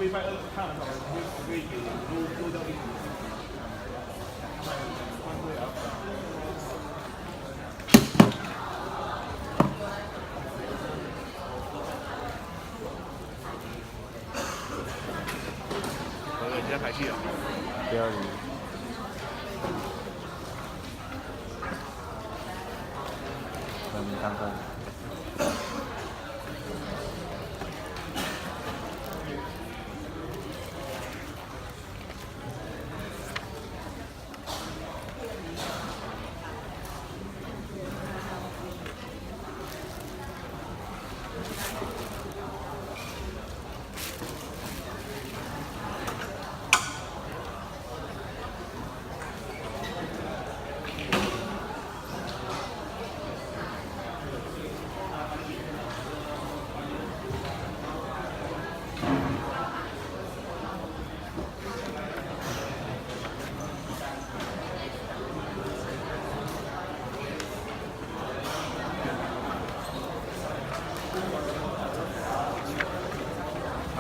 礼拜二看的时候，我会给录到一集。你在排戏啊？不要理。看看。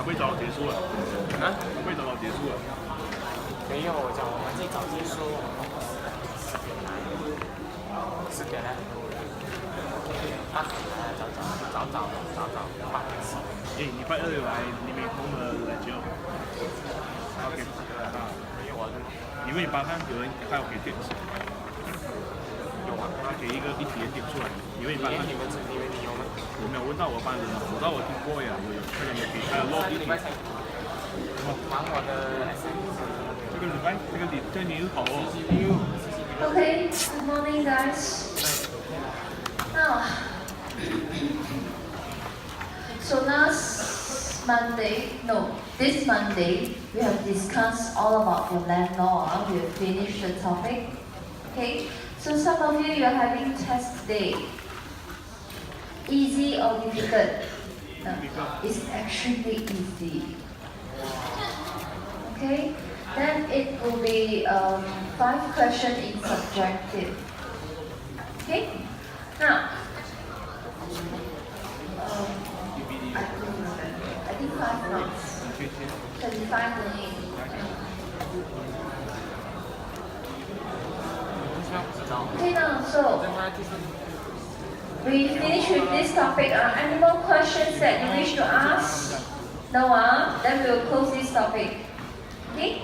会早结束了啊？会早结束了？没有，我讲我们最早结束10点来，8点来，早8点起。礼拜二来，你没空的来就 OK 啊？没有啊，因为你班上有人还有给点数，有吗？他给一笔的点出来，因为你班上你有吗？我没有问到我班人，我知道我听过呀，有他有给，还有落地。忙我的 SMS。这个你好哦。Okay, good morning guys. Now, so this Monday, we have discussed all about the land law. We have finished the topic. Okay, so some of you are having test today. Easy or difficult? No, it's extremely easy. Okay, then it will be 5 questions in subjective. Okay, now I think 5 marks, 35 minutes. Okay, now so we finish with this topic. Any more questions that you wish to ask? No, then we will close this topic. Okay?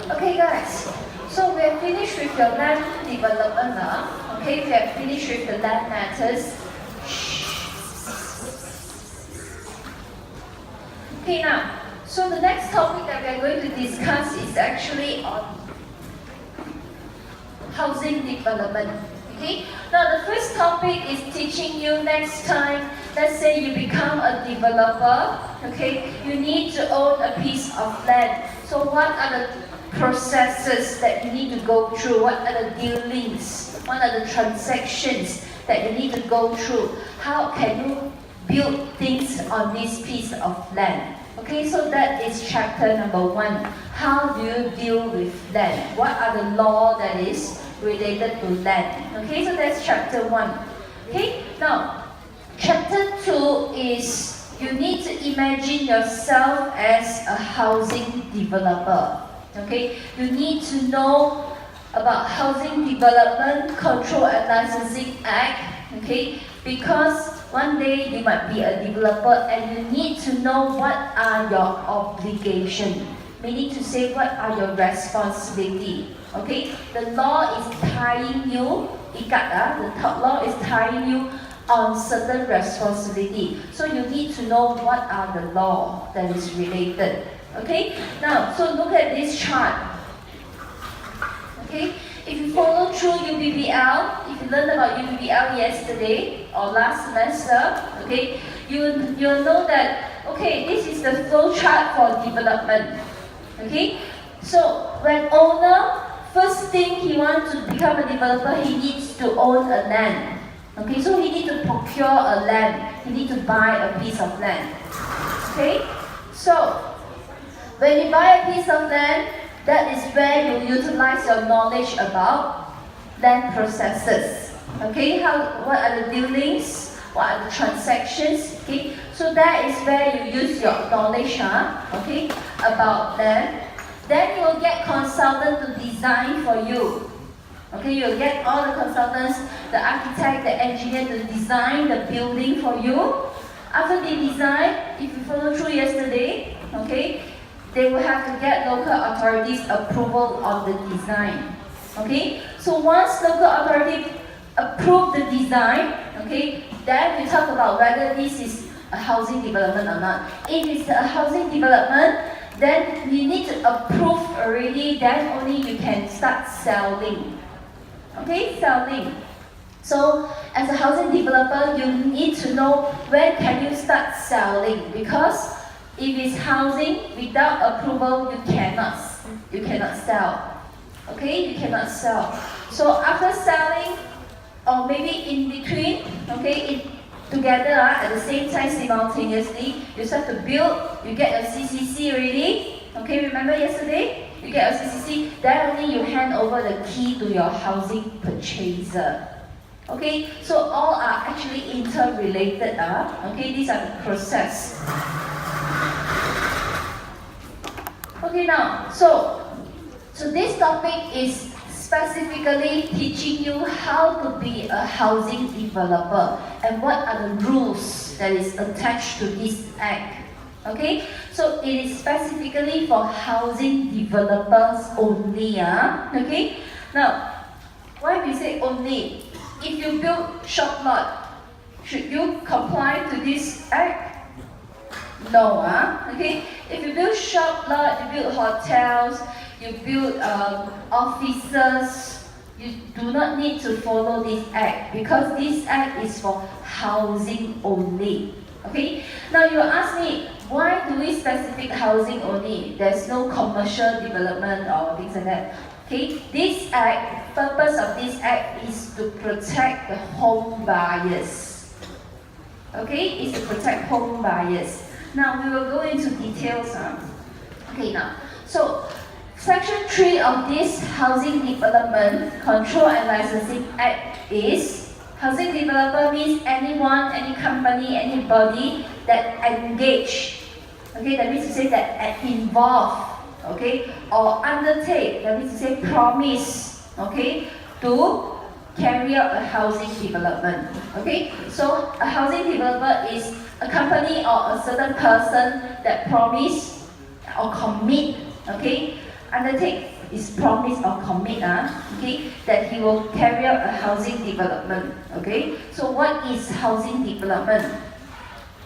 Okay guys, so we have finished with your land development now. Okay, we have finished with the land matters. Okay now, so the next topic that we are going to discuss is actually on housing development. Okay, now the first topic is teaching you next time, let's say you become a developer, okay, you need to own a piece of land. So what are the processes that you need to go through? What are the dealings? What are the transactions that you need to go through? How can you build things on this piece of land? Okay, so that is chapter number 1. How do you deal with land? What are the law that is related to land? Okay, so that's chapter 1. Okay, now chapter 2 is you need to imagine yourself as a housing developer. Okay, you need to know about Housing Development Control and Licensing Act. Okay, because one day you might be a developer and you need to know what are your obligations. meaning to say what are your responsibility. Okay, the law is tying you, the top law is tying you on certain responsibility. So you need to know what are the law that is related. Okay, now so look at this chart. Okay, if you follow through UBBL, if you learned about UBBL yesterday or last semester, okay, you'll know that, okay, this is the flow chart for development. Okay, so when owner, first thing he wants to become a developer, he needs to own a land. Okay, so he needs to procure a land. He needs to buy a piece of land. Okay, so when you buy a piece of land, that is where you utilize your knowledge about land processes. Okay, what are the dealings? What are the transactions? Okay, so that is where you use your knowledge, okay, about land. Then you will get consultant to design for you. Okay, you'll get all the consultants, the architect, the engineer to design the building for you. After they design, if you follow through yesterday, okay, they will have to get local authorities' approval of the design. Okay, so once local authority approve the design, okay, then we talk about whether this is a housing development or not. If it's a housing development, then you need to approve already, then only you can start selling. Okay, selling. So as a housing developer, you need to know when can you start selling, because if it's housing without approval, you cannot sell. Okay, you cannot sell. So after selling, or maybe in between, okay, together at the same time simultaneously, you start to build, you get your CCC already. Okay, remember yesterday? You get your CCC, then only you hand over the key to your housing purchaser. Okay, so all are actually interrelated. Okay, these are the process. Okay, now, so this topic is specifically teaching you how to be a housing developer and what are the rules that is attached to this act. Okay, so it is specifically for housing developers only. Okay, now why we say only? If you build shop lot, should you comply to this act? No. Okay, if you build shop lot, you build hotels, you build offices, you do not need to follow this act, because this act is for housing only. Okay, now you ask me, why do we specific housing only? There's no commercial development or things like that. Okay, this act, purpose of this act is to protect the home buyers. Okay, is to protect home buyers. Now we will go into details. Okay, now, so Section 3 of this Housing Development Control and Licensing Act is, housing developer means anyone, any company, anybody that engage. Okay, that means to say that involve, okay, or undertake, that means to say promise, okay, to carry out a housing development. Okay, so a housing developer is a company or a certain person that promise or commit, okay, undertake is promise or commit, okay, that he will carry out a housing development. Okay, so what is housing development?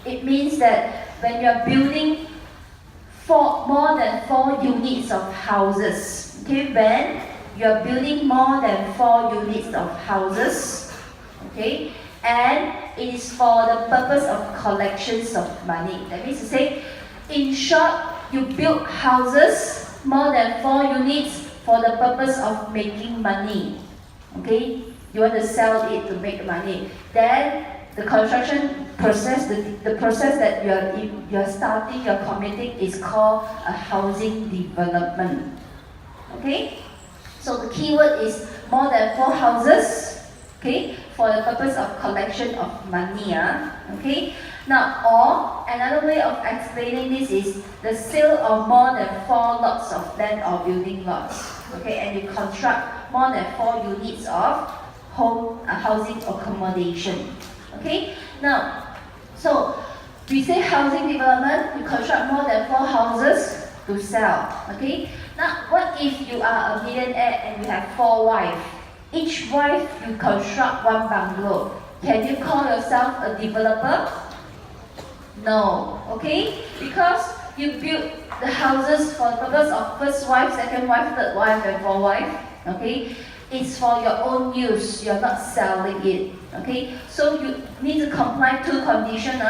It means that when you are building more than 4 units of houses, okay, when you are building more than 4 units of houses, okay, and it is for the purpose of collections of money. That means to say, in short, you build houses more than 4 units for the purpose of making money. Okay, you want to sell it to make money. Then the construction process, the process that you're starting, you're committing, is called a housing development. Okay, so the keyword is more than 4 houses. Okay, for the purpose of collection of money. Okay. Now, or another way of explaining this is the sale of more than 4 lots of land or building lots. Okay, and you construct more than 4 units of housing accommodation. Okay, now, so we say housing development, you construct more than 4 houses. to sell. Okay. Now, what if you are a millionaire and you have 4 wives? Each wife you construct 1 bungalow. Can you call yourself a developer? No. Okay. Because you build the houses for the purpose of first wife, second wife, third wife, and 4 wife. Okay. It's for your own use. You're not selling it. Okay. So you need to comply 2 conditions.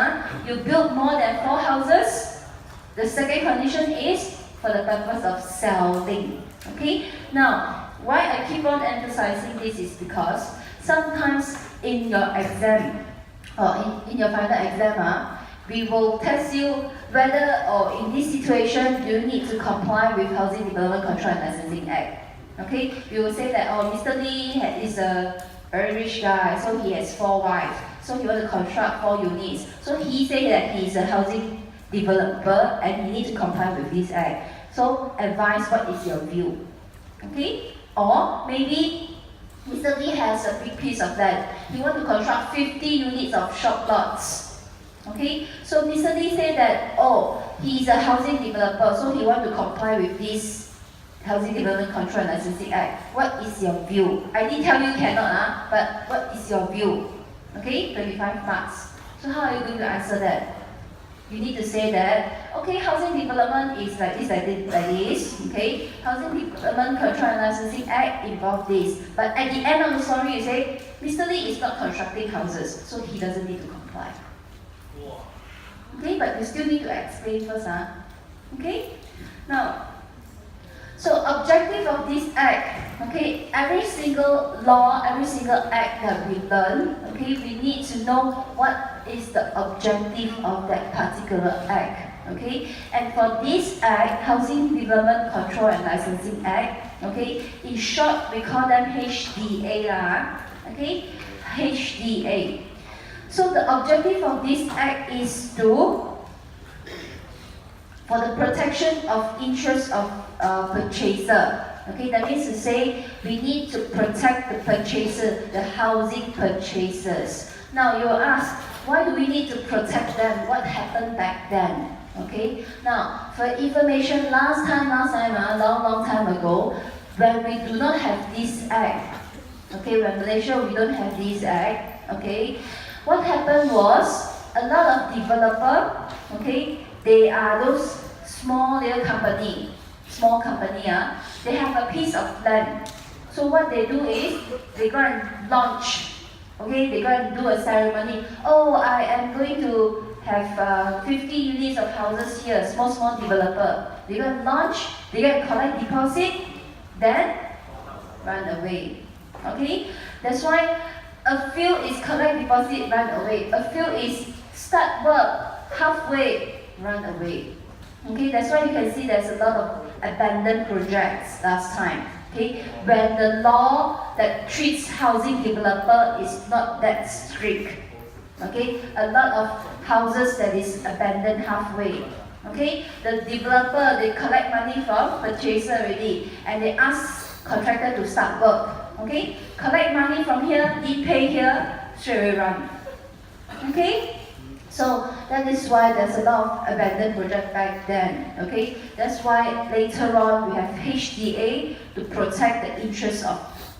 You build more than 4 houses. The second condition is for the purpose of selling. Okay. Now, why I keep on emphasizing this is because sometimes in your exam or in your final exam, we will test you whether or in this situation you need to comply with Housing Development Control and Licensing Act. Okay, we will say that, oh, Mr. Lee is a very rich guy, so he has 4 wives, so he wants to construct 4 units. So he said that he is a housing developer and he needs to comply with this act. So advise, what is your view? Okay, or maybe Mr. Lee has a big piece of land. He wants to construct 50 units of shop lots. Okay, so Mr. Lee said that, oh, he is a housing developer, so he wants to comply with this Housing Development Control and Licensing Act. What is your view? I didn't tell you cannot, but what is your view? Okay, 25 marks. So how are you going to answer that? You need to say that, okay, housing development is like this, like this, okay? Housing Development Control and Licensing Act involves this. But at the end of the story, you say, Mr. Lee is not constructing houses, so he doesn't need to comply. Okay, but you still need to explain first, okay? Now, so objective of this act, okay, every single law, every single act that we learn, okay, we need to know what is the objective of that particular act, okay? And for this act, Housing Development Control and Licensing Act, okay, in short, we call them HDA, okay, HDA. So the objective of this act is for the protection of interests of purchaser. Okay, that means to say we need to protect the purchaser, the housing purchasers. Now you will ask, why do we need to protect them? What happened back then? Okay, now for information, last time, long time ago, when we do not have this act, okay, when Malaysia we don't have this act, okay, what happened was a lot of developer, okay, they are those small little company, they have a piece of land. So what they do is, they go and launch, okay, they go and do a ceremony. Oh, I am going to have 50 units of houses here, small developer. They go and launch, they go and collect deposit, then run away. Okay, that's why a few is collect deposit, run away. A few is start work, halfway, run away. Okay, that's why you can see there's a lot of abandoned projects last time. Okay, when the law that treats housing developer is not that strict. Okay, a lot of houses that is abandoned halfway. Okay, the developer, they collect money from purchaser already and they ask contractor to start work. Okay, collect money from here, pay here, straight away run. Okay. So that is why there's a lot of abandoned projects back then. Okay, that's why later on we have HDA to protect the interests of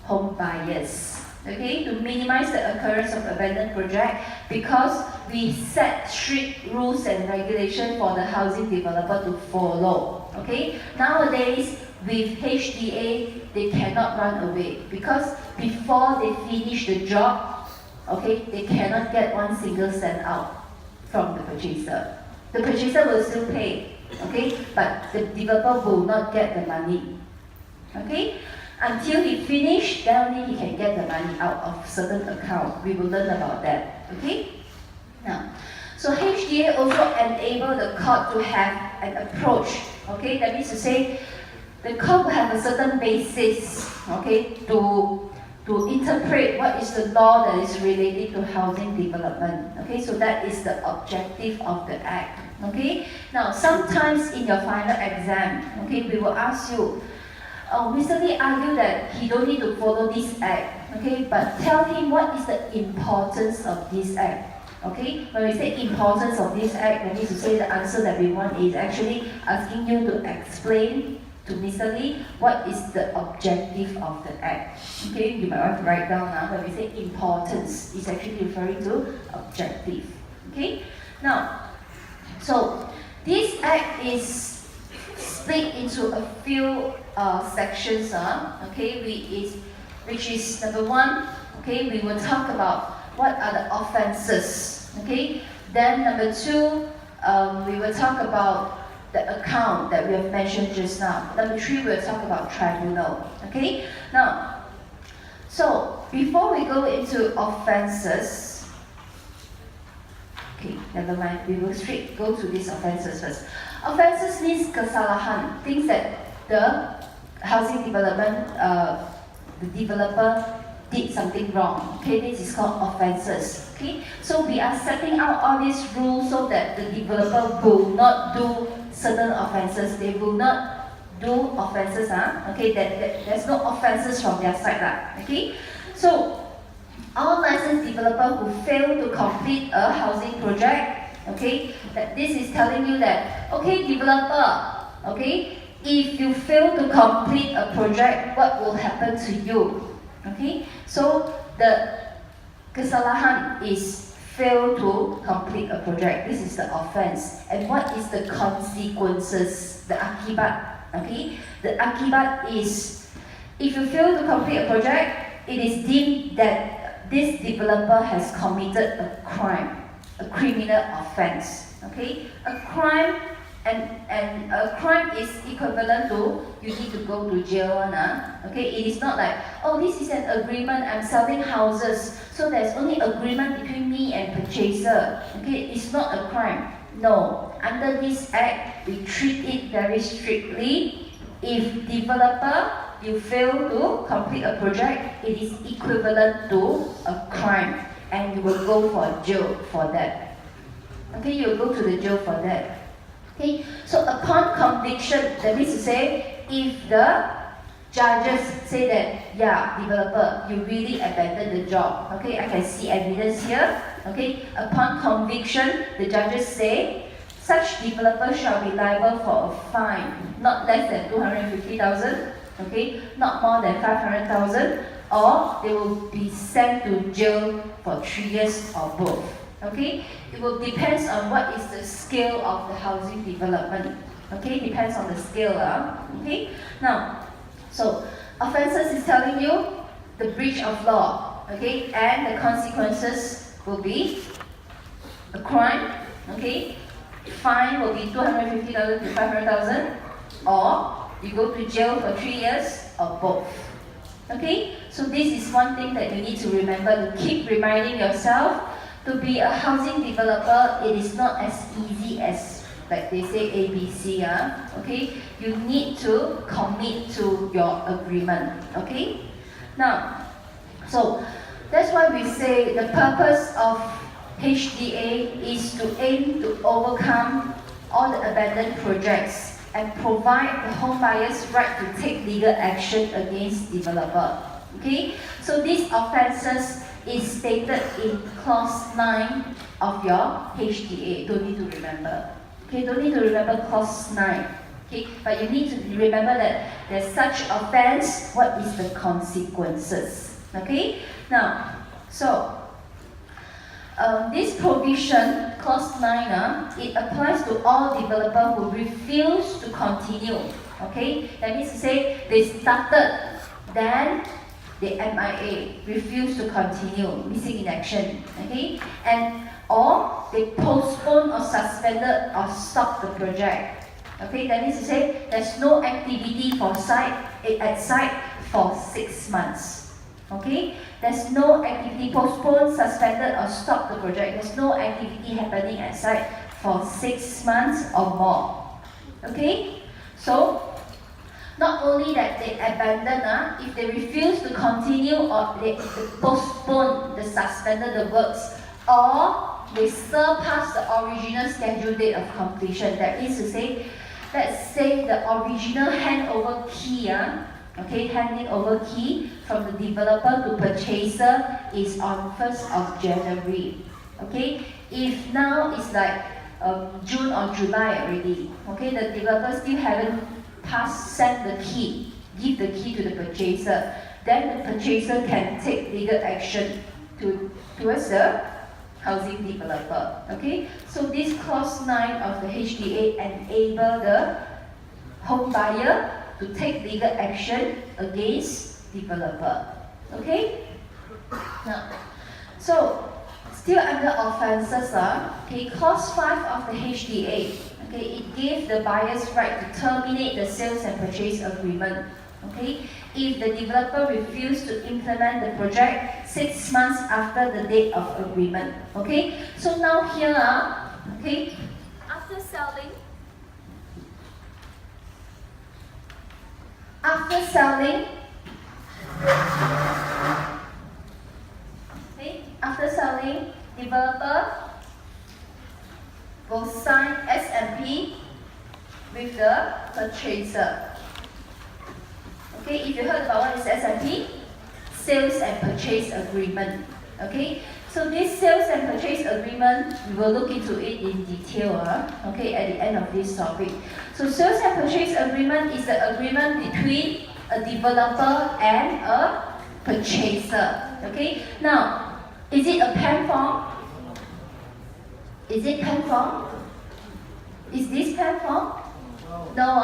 home buyers. Okay, to minimize the occurrence of abandoned project, because we set strict rules and regulations for the housing developer to follow. Okay, nowadays with HDA they cannot run away because before they finish the job, okay, they cannot get 1 single cent out from the purchaser. The purchaser will still pay, okay, but the developer will not get the money, okay, until he finish, then only he can get the money out of certain account. We will learn about that, okay. Now, so HDA also enable the court to have an approach, okay. That means to say, the court will have a certain basis, okay, to interpret what is the law that is related to housing development. Okay, so that is the objective of the act. Okay, now sometimes in your final exam, okay, we will ask you, Mr. Lee argued that he don't need to follow this act. Okay, but tell him what is the importance of this act. Okay, when we say importance of this act, that means to say the answer that we want is actually asking you to explain to Mr. Lee what is the objective of the act. Okay, you might want to write down now. When we say importance, it's actually referring to objective. Okay, now, so this act is split into a few sections. Okay, which is number one. Okay, we will talk about what are the offenses. Okay, then number two, we will talk about the account that we have mentioned just now. Number three, we'll talk about tribunal. Okay, now, so before we go into offenses, okay, never mind, we will straight go to these offenses first. Offenses means kesalahan, things that the housing development, the developer did something wrong. Okay, this is called offenses. Okay, so we are setting out all these rules so that the developer will not do certain offenses. They will not do offenses. Okay, there's no offenses from their side. Okay, so all licensed developer who fail to complete a housing project, okay, that this is telling you that, okay, developer, okay, if you fail to complete a project, what will happen to you? Okay, so the kesalahan is fail to complete a project. This is the offense. And what is the consequences? The akibat. Okay, the akibat is if you fail to complete a project, it is deemed that this developer has committed a crime, a criminal offense. Okay, a crime. And a crime is equivalent to you need to go to jail. Okay, it is not like, oh, this is an agreement, I'm selling houses, so there's only agreement between me and purchaser. Okay, it's not a crime. No, under this act, we treat it very strictly. If developer, you fail to complete a project, it is equivalent to a crime, and you will go for jail for that. Okay, you will go to the jail for that. Okay, so upon conviction, that means to say, if the judges say that, yeah, developer, you really abandoned the job. Okay, I can see evidence here. Okay, upon conviction, the judges say, such developer shall be liable for a fine, not less than 250,000, okay, not more than 500,000, or they will be sent to jail for 3 years or both. Okay, it will depends on what is the scale of the housing development. Okay, depends on the scale. Okay, now, so offenses is telling you the breach of law. Okay, and the consequences will be a crime. Okay, fine will be 250,000 to 500,000, or you go to jail for 3 years, or both. Okay, so this is one thing that you need to remember, to keep reminding yourself. To be a housing developer, it is not as easy as, like they say, ABC. Okay, you need to commit to your agreement. Okay, now, so that's why we say the purpose of HDA is to aim to overcome all the abandoned projects and provide the home buyers right to take legal action against developer. Okay, so these offenses is stated in clause 9 of your HDA. Don't need to remember. Okay, don't need to remember clause 9. Okay, but you need to remember that there's such offense. What is the consequences? Okay, now, so this provision, clause 9, it applies to all developers who refuse to continue. Okay, that means to say they started, then the MIA refuse to continue, missing in action, okay, and or they postpone or suspended or stop the project. Okay, that means to say there's no activity at site for 6 months. Okay, there's no activity, postponed, suspended or stop the project. There's no activity happening at site for 6 months or more. Okay, so not only that they abandon, if they refuse to continue or they postpone, the suspended the works, or they surpass the original scheduled date of completion. That is to say, let's say the original handover key, okay, handing over key from the developer to purchaser is on 1st of January. Okay, if now it's like June or July already, okay, the developer still haven't sent the key, give the key to the purchaser, then the purchaser can take legal action towards the housing developer. Okay, so this clause 9 of the HDA enable the home buyer to take legal action against developer. Okay, now, so still under offences, okay, clause 5 of the HDA, okay, it gave the buyer's right to terminate the sales and purchase agreement, okay, if the developer refused to implement the project 6 months after the date of agreement. Okay, so now here, okay, after selling, okay, after selling, developer will sign SMP with the purchaser. Okay, if you heard about what is SMP, sales and purchase agreement. Okay, so this sales and purchase agreement, we will look into it in detail, okay, at the end of this topic. So sales and purchase agreement is the agreement between a developer and a purchaser. Okay, now, is it a pen form? Is it pen form? Is this pen form? No,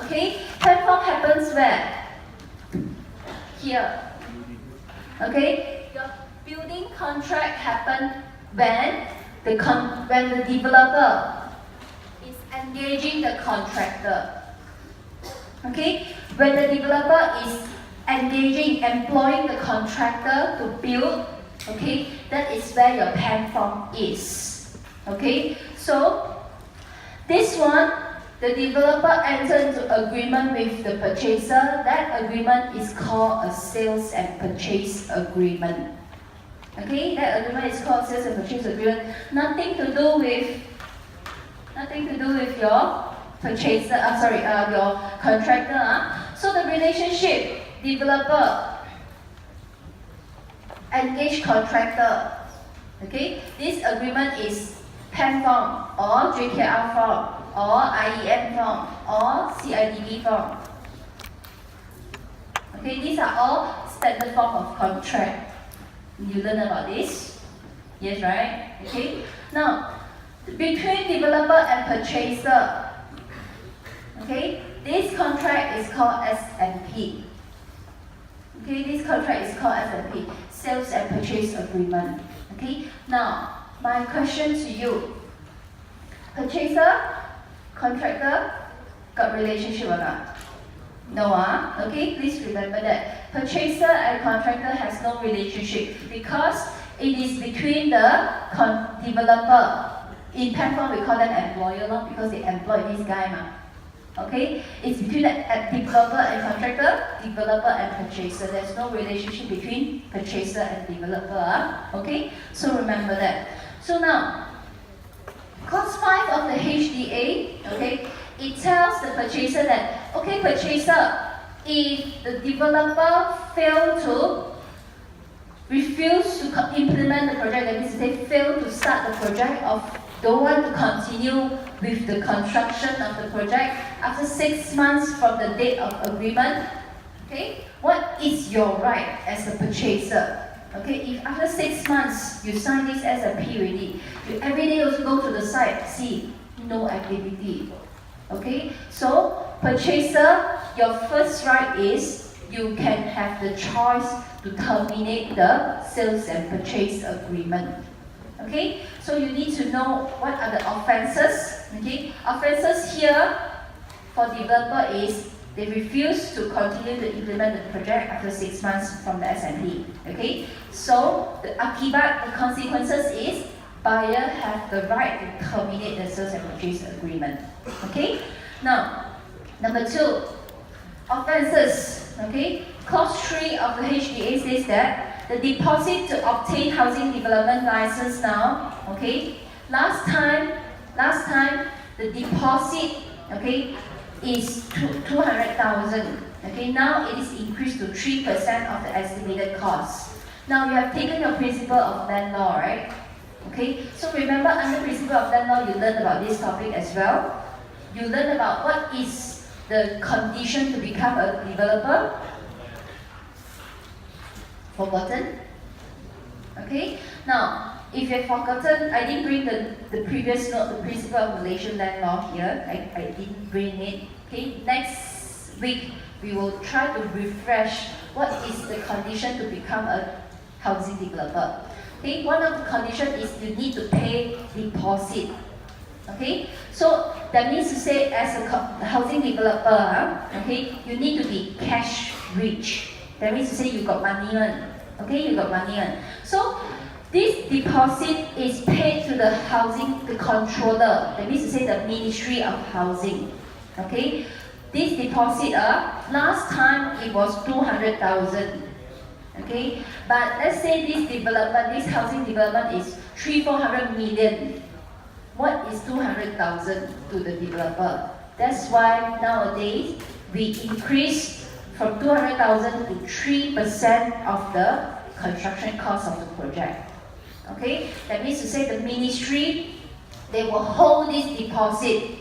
okay, pen form happens where? Here. Okay, your building contract happened when the developer is engaging the contractor. Okay, when the developer is employing the contractor to build, okay, that is where your pen form is. Okay, so this one, the developer entered into agreement with the purchaser. That agreement is called a sales and purchase agreement. Okay, that agreement is called sales and purchase agreement. Nothing to do with your purchaser. Your contractor. So the relationship developer engage contractor. Okay, this agreement is PEN form or JKR form or IEM form or CIDB form. Okay, these are all standard form of contract. You learn about this? Yes, right? Okay. Now, between developer and purchaser, okay, this contract is called SMP. Okay, this contract is called SMP, Sales and Purchase Agreement. Okay. Now, my question to you: purchaser, contractor, got relationship or not? No, okay, please remember that. Purchaser and contractor has no relationship because it is between the developer. In pen form, we call them employer because they employ this guy. Okay, it's between the developer and contractor, developer and purchaser. There's no relationship between purchaser and developer. Okay, so remember that. So now, clause 5 of the HDA, okay, it tells the purchaser that, okay, purchaser, if the developer refuse to implement the project, that means they fail to start the project or don't want to continue with the construction of the project after 6 months from the date of agreement, okay, what is your right as a purchaser? Okay, if after 6 months you sign this SMP already, you every day also go to the site, see, no activity. Okay, so purchaser, your first right is you can have the choice to terminate the sales and purchase agreement. Okay, so you need to know what are the offences. Okay, offences here for developer is they refuse to continue to implement the project after 6 months from the SMP. Okay, so the akibat, the consequences is buyer have the right to terminate the sales and purchase agreement. Okay, now number 2, offences. Okay, clause 3 of the HDA says that the deposit to obtain housing development license now. Okay, last time the deposit, okay, is 200,000. Okay, now it is increased to 3% of the estimated cost. Now you have taken your principle of land law, right? Okay, so remember under principle of land law, you learn about this topic as well. You learn about what is the condition to become a developer. Forgotten? Okay, now if you've forgotten, I didn't bring the previous note, the principle of Malaysian land law here. I didn't bring it. Okay, next week we will try to refresh what is the condition to become a housing developer. Okay, one of the conditions is you need to pay deposit. Okay, so that means to say as a housing developer, okay, you need to be cash rich. That means to say you got money on. Okay, you got money on. So this deposit is paid to the housing, the controller. That means to say the Ministry of Housing. Okay, this deposit, last time it was 200,000. Okay, but let's say this development, this housing development is 300-400 million. What is 200,000 to the developer? That's why nowadays we increase from 200,000 to 3% of the construction cost of the project. Okay, that means to say the ministry, they will hold this deposit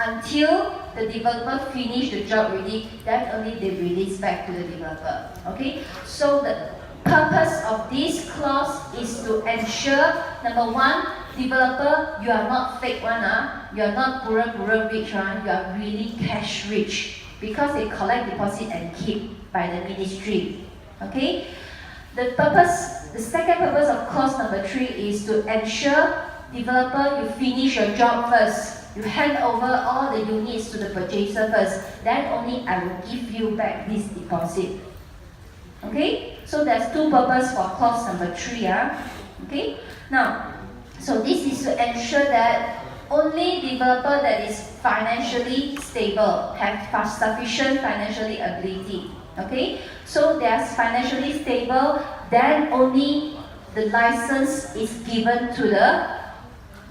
until the developer finish the job already, then only they release back to the developer. Okay, so the purpose of this clause is to ensure, number one, developer, you are not fake one, you are not pura rich one, you are really cash rich because they collect deposit and keep by the ministry. Okay, the second purpose of clause number 3 is to ensure developer, you finish your job first. You hand over all the units to the purchaser first, then only I will give you back this deposit. Okay, so there's two purposes for clause number 3. Okay, now, so this is to ensure that only developer that is financially stable, have sufficient financially ability. Okay, so there's financially stable, then only the license is given to the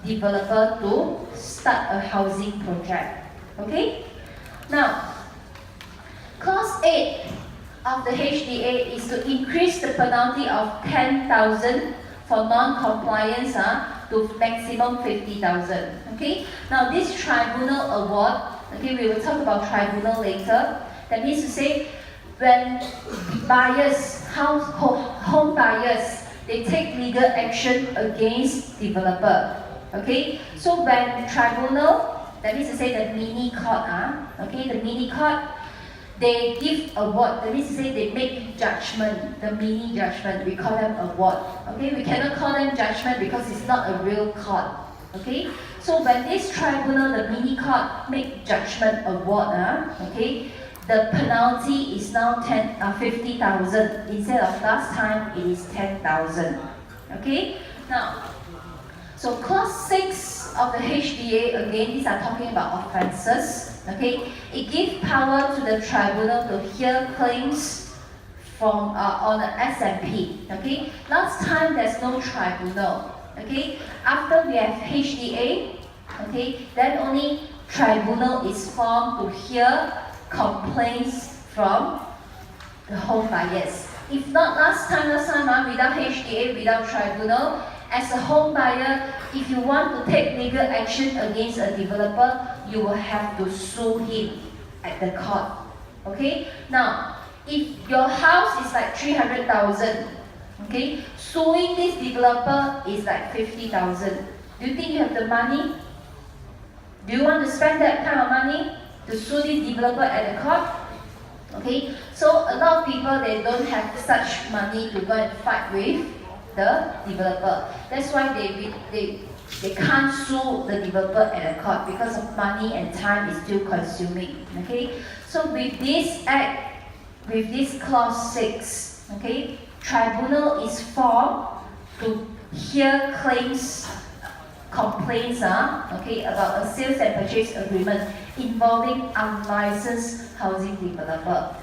developer to start a housing project. Okay, now clause 8 of the HDA is to increase the penalty of 10,000 for non-compliance to maximum 50,000. Okay, now this tribunal award, okay, we will talk about tribunal later. That means to say when buyers, home buyers, they take legal action against developer. Okay, so when tribunal, that means to say the mini court, okay, the mini court, they give award, that means to say they make judgment, the mini judgment, we call them award. Okay, we cannot call them judgment because it's not a real court. Okay, so when this tribunal, the mini court, make judgment award, okay, the penalty is now 50,000 instead of last time it is 10,000. Okay, now, so clause 6 of the HDA, again, these are talking about offences. Okay, it gives power to the tribunal to hear claims from on the SMP. Okay, last time there's no tribunal. Okay, after we have HDA, okay, then only tribunal is formed to hear complaints from the home buyers. If not last time without HDA, without tribunal, as a home buyer, if you want to take legal action against a developer, you will have to sue him at the court. Okay? Now, if your house is like 300,000, okay, suing this developer is like 50,000. Do you think you have the money? Do you want to spend that kind of money to sue this developer at the court? Okay, so a lot of people, they don't have such money to go and fight with the developer. That's why they can't sue the developer at the court because of money and time is still consuming. Okay, so with this act, with this clause 6, okay, tribunal is formed to hear claims, complaints, okay, about a sales and purchase agreement involving unlicensed housing developer.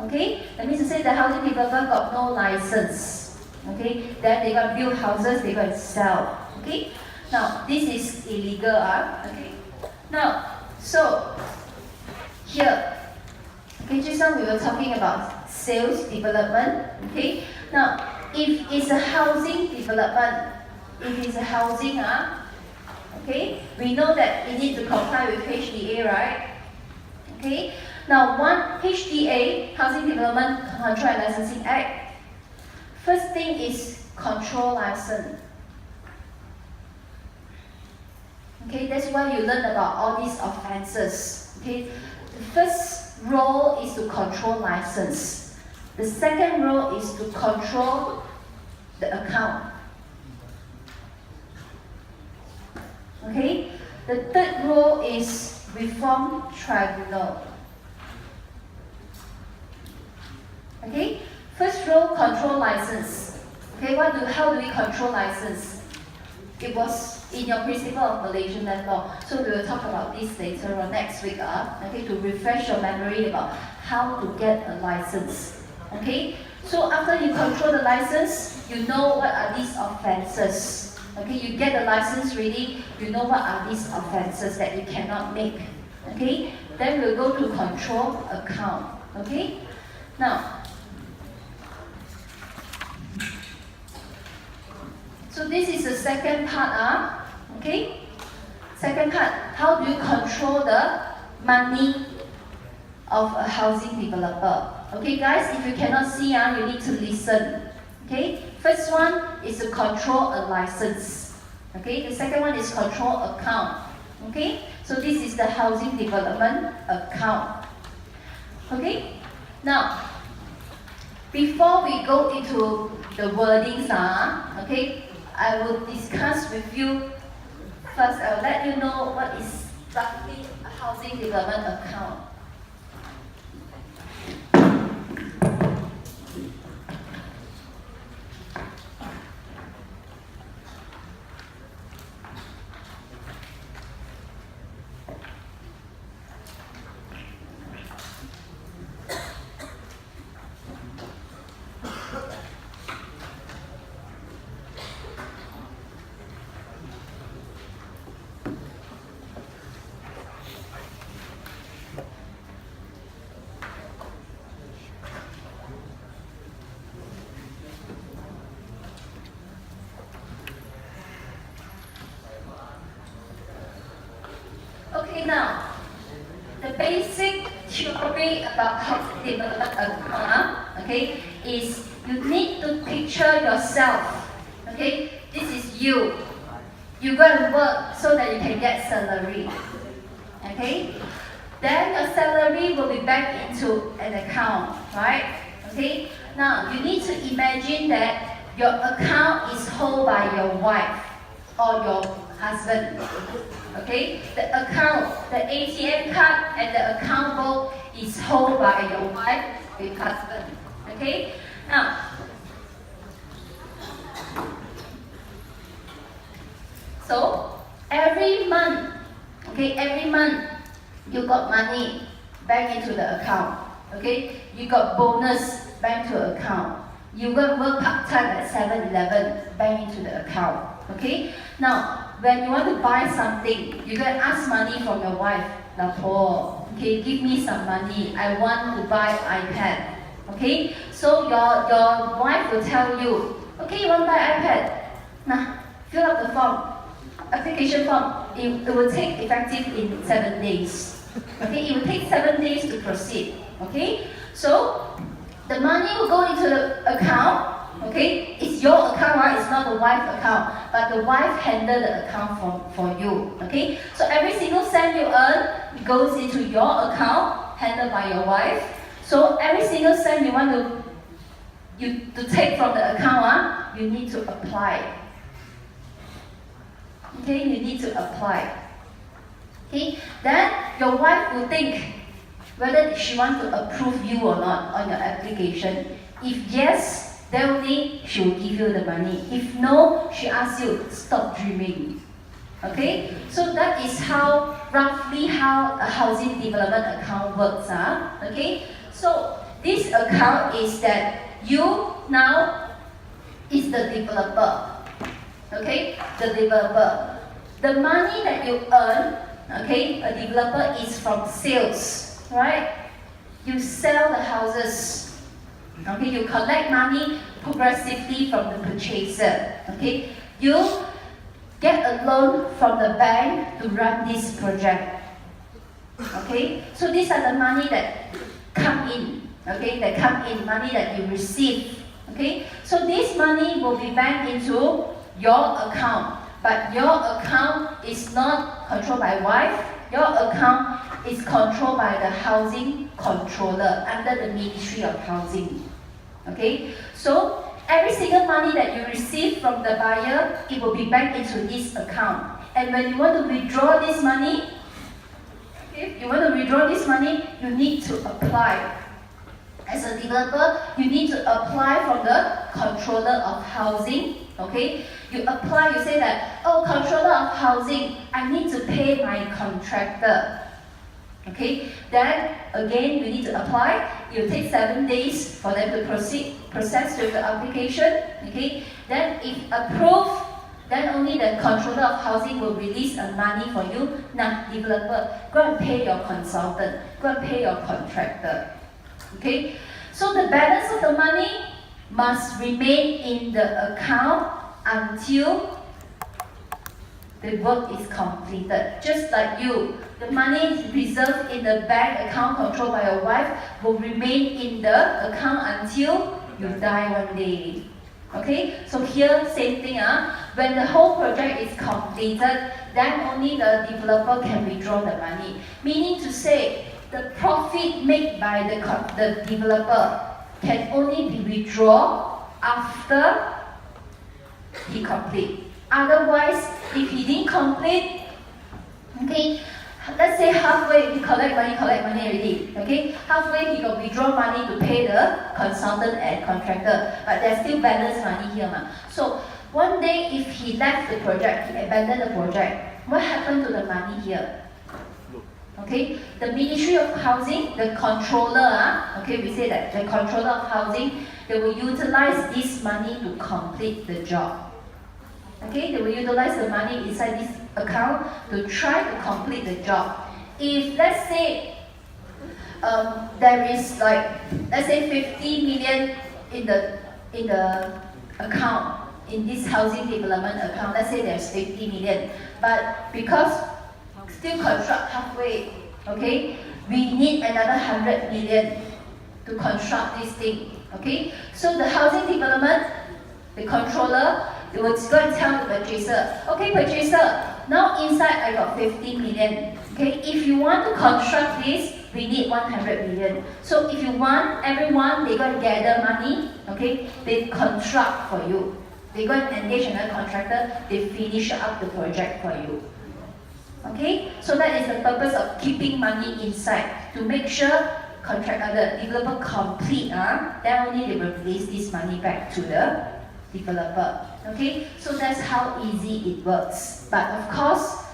Okay, that means to say the housing developer got no license. Okay, then they got build houses, they got sell. Okay, now this is illegal. Okay, now so here, okay, just now we were talking about sales development. Okay, now if it's a housing development, if it's a housing, okay, we know that we need to comply with HDA, right? Okay, now one HDA, Housing Development Control and Licensing Act, first thing is control license. Okay, that's why you learn about all these offenses. Okay, the first role is to control license. The second role is to control the account. Okay, the third role is reform tribunal. Okay, first role, control license. Okay, how do we control license? It was in your principle of Malaysian land law. So we will talk about this later on next week, okay, to refresh your memory about how to get a license. Okay, so after you control the license, you know what are these offenses. Okay, you get the license ready, you know what are these offenses that you cannot make. Okay, then we'll go to control account. Okay, now, so this is the second part, okay? Second part, how do you control the money of a housing developer? Okay guys, if you cannot see, you need to listen. Okay, first one is to control a license. Okay, the second one is control account. Okay, so this is the housing development account. Okay, now, before we go into the wordings, okay, I will discuss with you. First, I will let you know what is roughly a housing development account. Okay, now, the basic theory about housing development account, okay, is you need to picture yourself. Okay, this is you. You go and work so that you can get salary. Okay, then your salary will be back into an account, right? Okay, now you need to imagine that your account is held by your wife or your husband. Okay, the account, the ATM card and the account book is held by your wife or your husband. Okay, now, so every month, okay, every month you got money back into the account. Okay, you got bonus back to account. You go work part time at 7-Eleven, back into the account. Okay, now when you want to buy something, you can ask money from your wife. Lapo, okay, give me some money. I want to buy iPad. Okay, so your wife will tell you, okay, you want to buy iPad? Nah, fill up the form, application form. It will take effective in 7 days. Okay, it will take 7 days to proceed. Okay, so the money will go into the account. Okay, it's your account, right? It's not the wife's account, but the wife handle the account for you. Okay, so every single cent you earn goes into your account, handled by your wife. So every single cent you want to take from the account, you need to apply. Okay, you need to apply. Okay, then your wife will think whether she wants to approve you or not on your application. If yes, then only she will give you the money. If no, she asks you, stop dreaming. Okay? So that is roughly how a housing development account works. Okay? So this account is that you now is the developer. Okay? The developer. The money that you earn, okay, a developer is from sales, right? You sell the houses. Okay, you collect money progressively from the purchaser. Okay, you get a loan from the bank to run this project. Okay, so these are the money that come in. Okay, that come in, money that you receive. Okay, so this money will be banked into your account, but your account is not controlled by wife. Your account is controlled by the housing controller under the Ministry of Housing. Okay, so every single money that you receive from the buyer, it will be banked into this account. And when you want to withdraw this money, if you want to withdraw this money, you need to apply. As a developer, you need to apply from the controller of housing. Okay, you apply, you say that, oh, controller of housing, I need to pay my contractor. Okay, then again, you need to apply. It will take 7 days for them to process with the application. Okay, then if approved, then only the controller of housing will release a money for you. Now, developer, go and pay your consultant, go and pay your contractor. Okay, so the balance of the money must remain in the account until the work is completed. Just like you, the money reserved in the bank account controlled by your wife will remain in the account until you die one day. Okay, so here same thing. When the whole project is completed, then only the developer can withdraw the money. Meaning to say, the profit made by the developer can only be withdrawn after he complete. Otherwise, if he didn't complete, okay, let's say halfway he collect money already, okay, halfway he got withdraw money to pay the consultant and contractor, but there's still balance money here. So one day if he left the project, he abandoned the project, what happened to the money here? Okay, the Ministry of Housing, the controller, okay, we say that the controller of housing, they will utilize this money to complete the job. Okay, they will utilize the money inside this account to try to complete the job. If let's say there is like, let's say 50 million in the account, in this housing development account, let's say there's 50 million, but because still construct halfway, okay, we need another 100 million to construct this thing. Okay, so the housing development, the controller, they will go and tell the purchaser, okay, purchaser, now inside I got 50 million. Okay, if you want to construct this, we need 100 million. So if you want, everyone, they go and gather money, okay, they construct for you. They go and engage another contractor, they finish up the project for you. Okay, so that is the purpose of keeping money inside, to make sure the developer complete, then only they will release this money back to the developer. Okay, so that's how easy it works. But of course,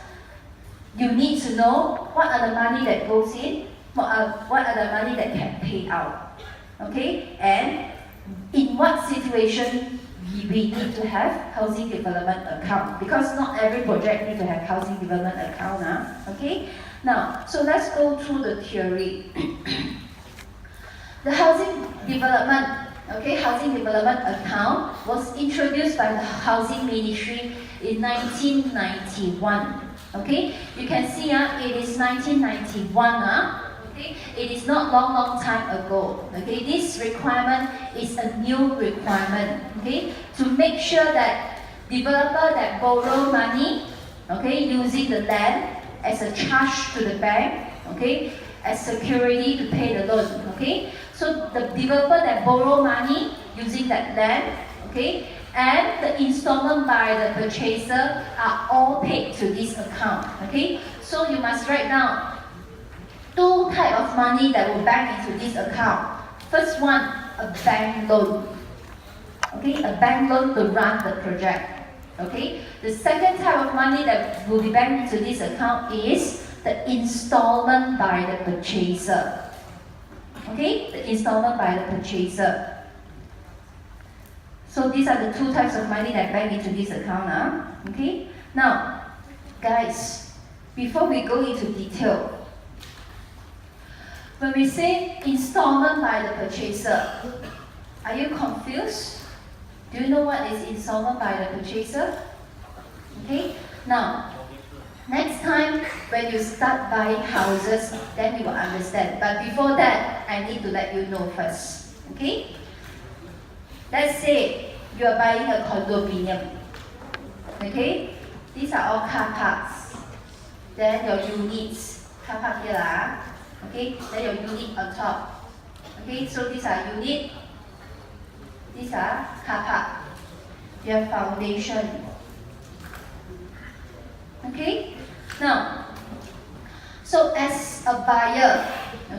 you need to know what are the money that goes in, what are the money that can pay out. Okay, and in what situation we need to have housing development account, because not every project need to have housing development account. Okay, now so let's go through the theory. The housing development account was introduced by the Housing Ministry in 1991. Okay, you can see it is 1991. Okay, it is not long time ago. Okay, this requirement is a new requirement. Okay, to make sure that developer that borrow money, okay, using the land as a charge to the bank, okay, as security to pay the loan. Okay, so the developer that borrow money using that land, okay, and the installment by the purchaser are all paid to this account. Okay, so you must write down two types of money that will bank into this account. First one, a bank loan. Okay, a bank loan to run the project. Okay, the second type of money that will be banked into this account is the installment by the purchaser. Okay, the installment by the purchaser. So these are the two types of money that bank into this account. Okay, now, guys, before we go into detail, when we say installment by the purchaser, are you confused? Do you know what is installment by the purchaser? Okay? Now, next time when you start buying houses, then you will understand. But before that, I need to let you know first. Okay? Let's say you are buying a condominium. Okay? These are all car parks. Then your units, car park here lah. Okay? Then your unit on top. Okay? So these are unit. These are car park. You have foundation. Okay? Now, so as a buyer,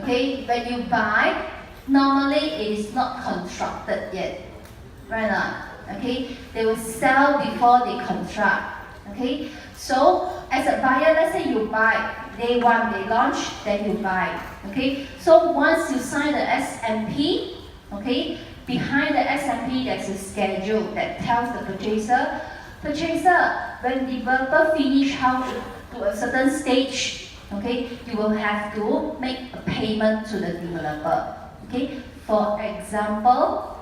okay, when you buy, normally it is not constructed yet. Right now, okay? They will sell before they construct. Okay? So, as a buyer, let's say you buy, day one they launch, then you buy. Okay? So once you sign the SMP, okay, behind the SMP there's a schedule that tells the purchaser, when developer finish house to a certain stage, okay, you will have to make a payment to the developer. Okay? For example,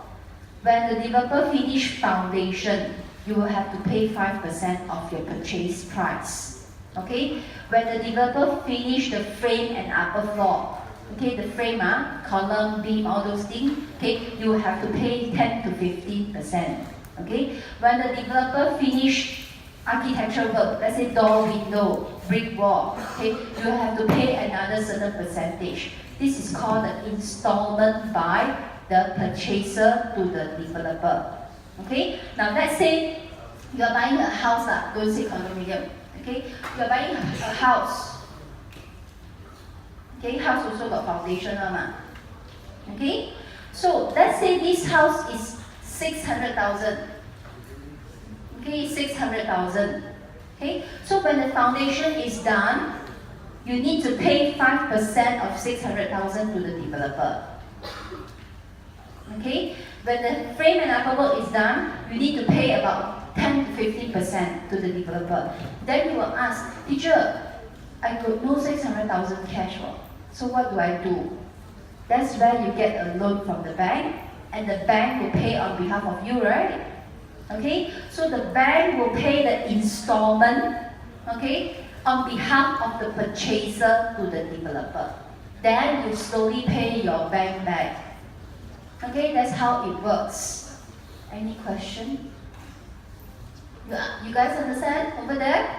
when the developer finish foundation, you will have to pay 5% of your purchase price. Okay? When the developer finish the frame and upper floor, okay, the frame, column, beam, all those things, okay, you will have to pay 10 to 15%. Okay? When the developer finish architectural work, let's say door, window, brick wall, okay, you have to pay another certain percentage. This is called the installment by the purchaser to the developer. Okay? Now let's say you are buying a house, don't say condominium. Okay? You are buying a house. Okay? House also got foundation. Okay? So let's say this house is 600,000. Okay? 600,000. Okay? So when the foundation is done, you need to pay 5% of 600,000 to the developer. Okay? When the frame and upper work is done, you need to pay about 10 to 15% to the developer. Then you will ask, teacher, I got no 600,000 cash flow. So what do I do? That's where you get a loan from the bank, and the bank will pay on behalf of you, right? Okay? So the bank will pay the installment, okay, on behalf of the purchaser to the developer. Then you slowly pay your bank back. Okay, that's how it works. Any question? You guys understand over there?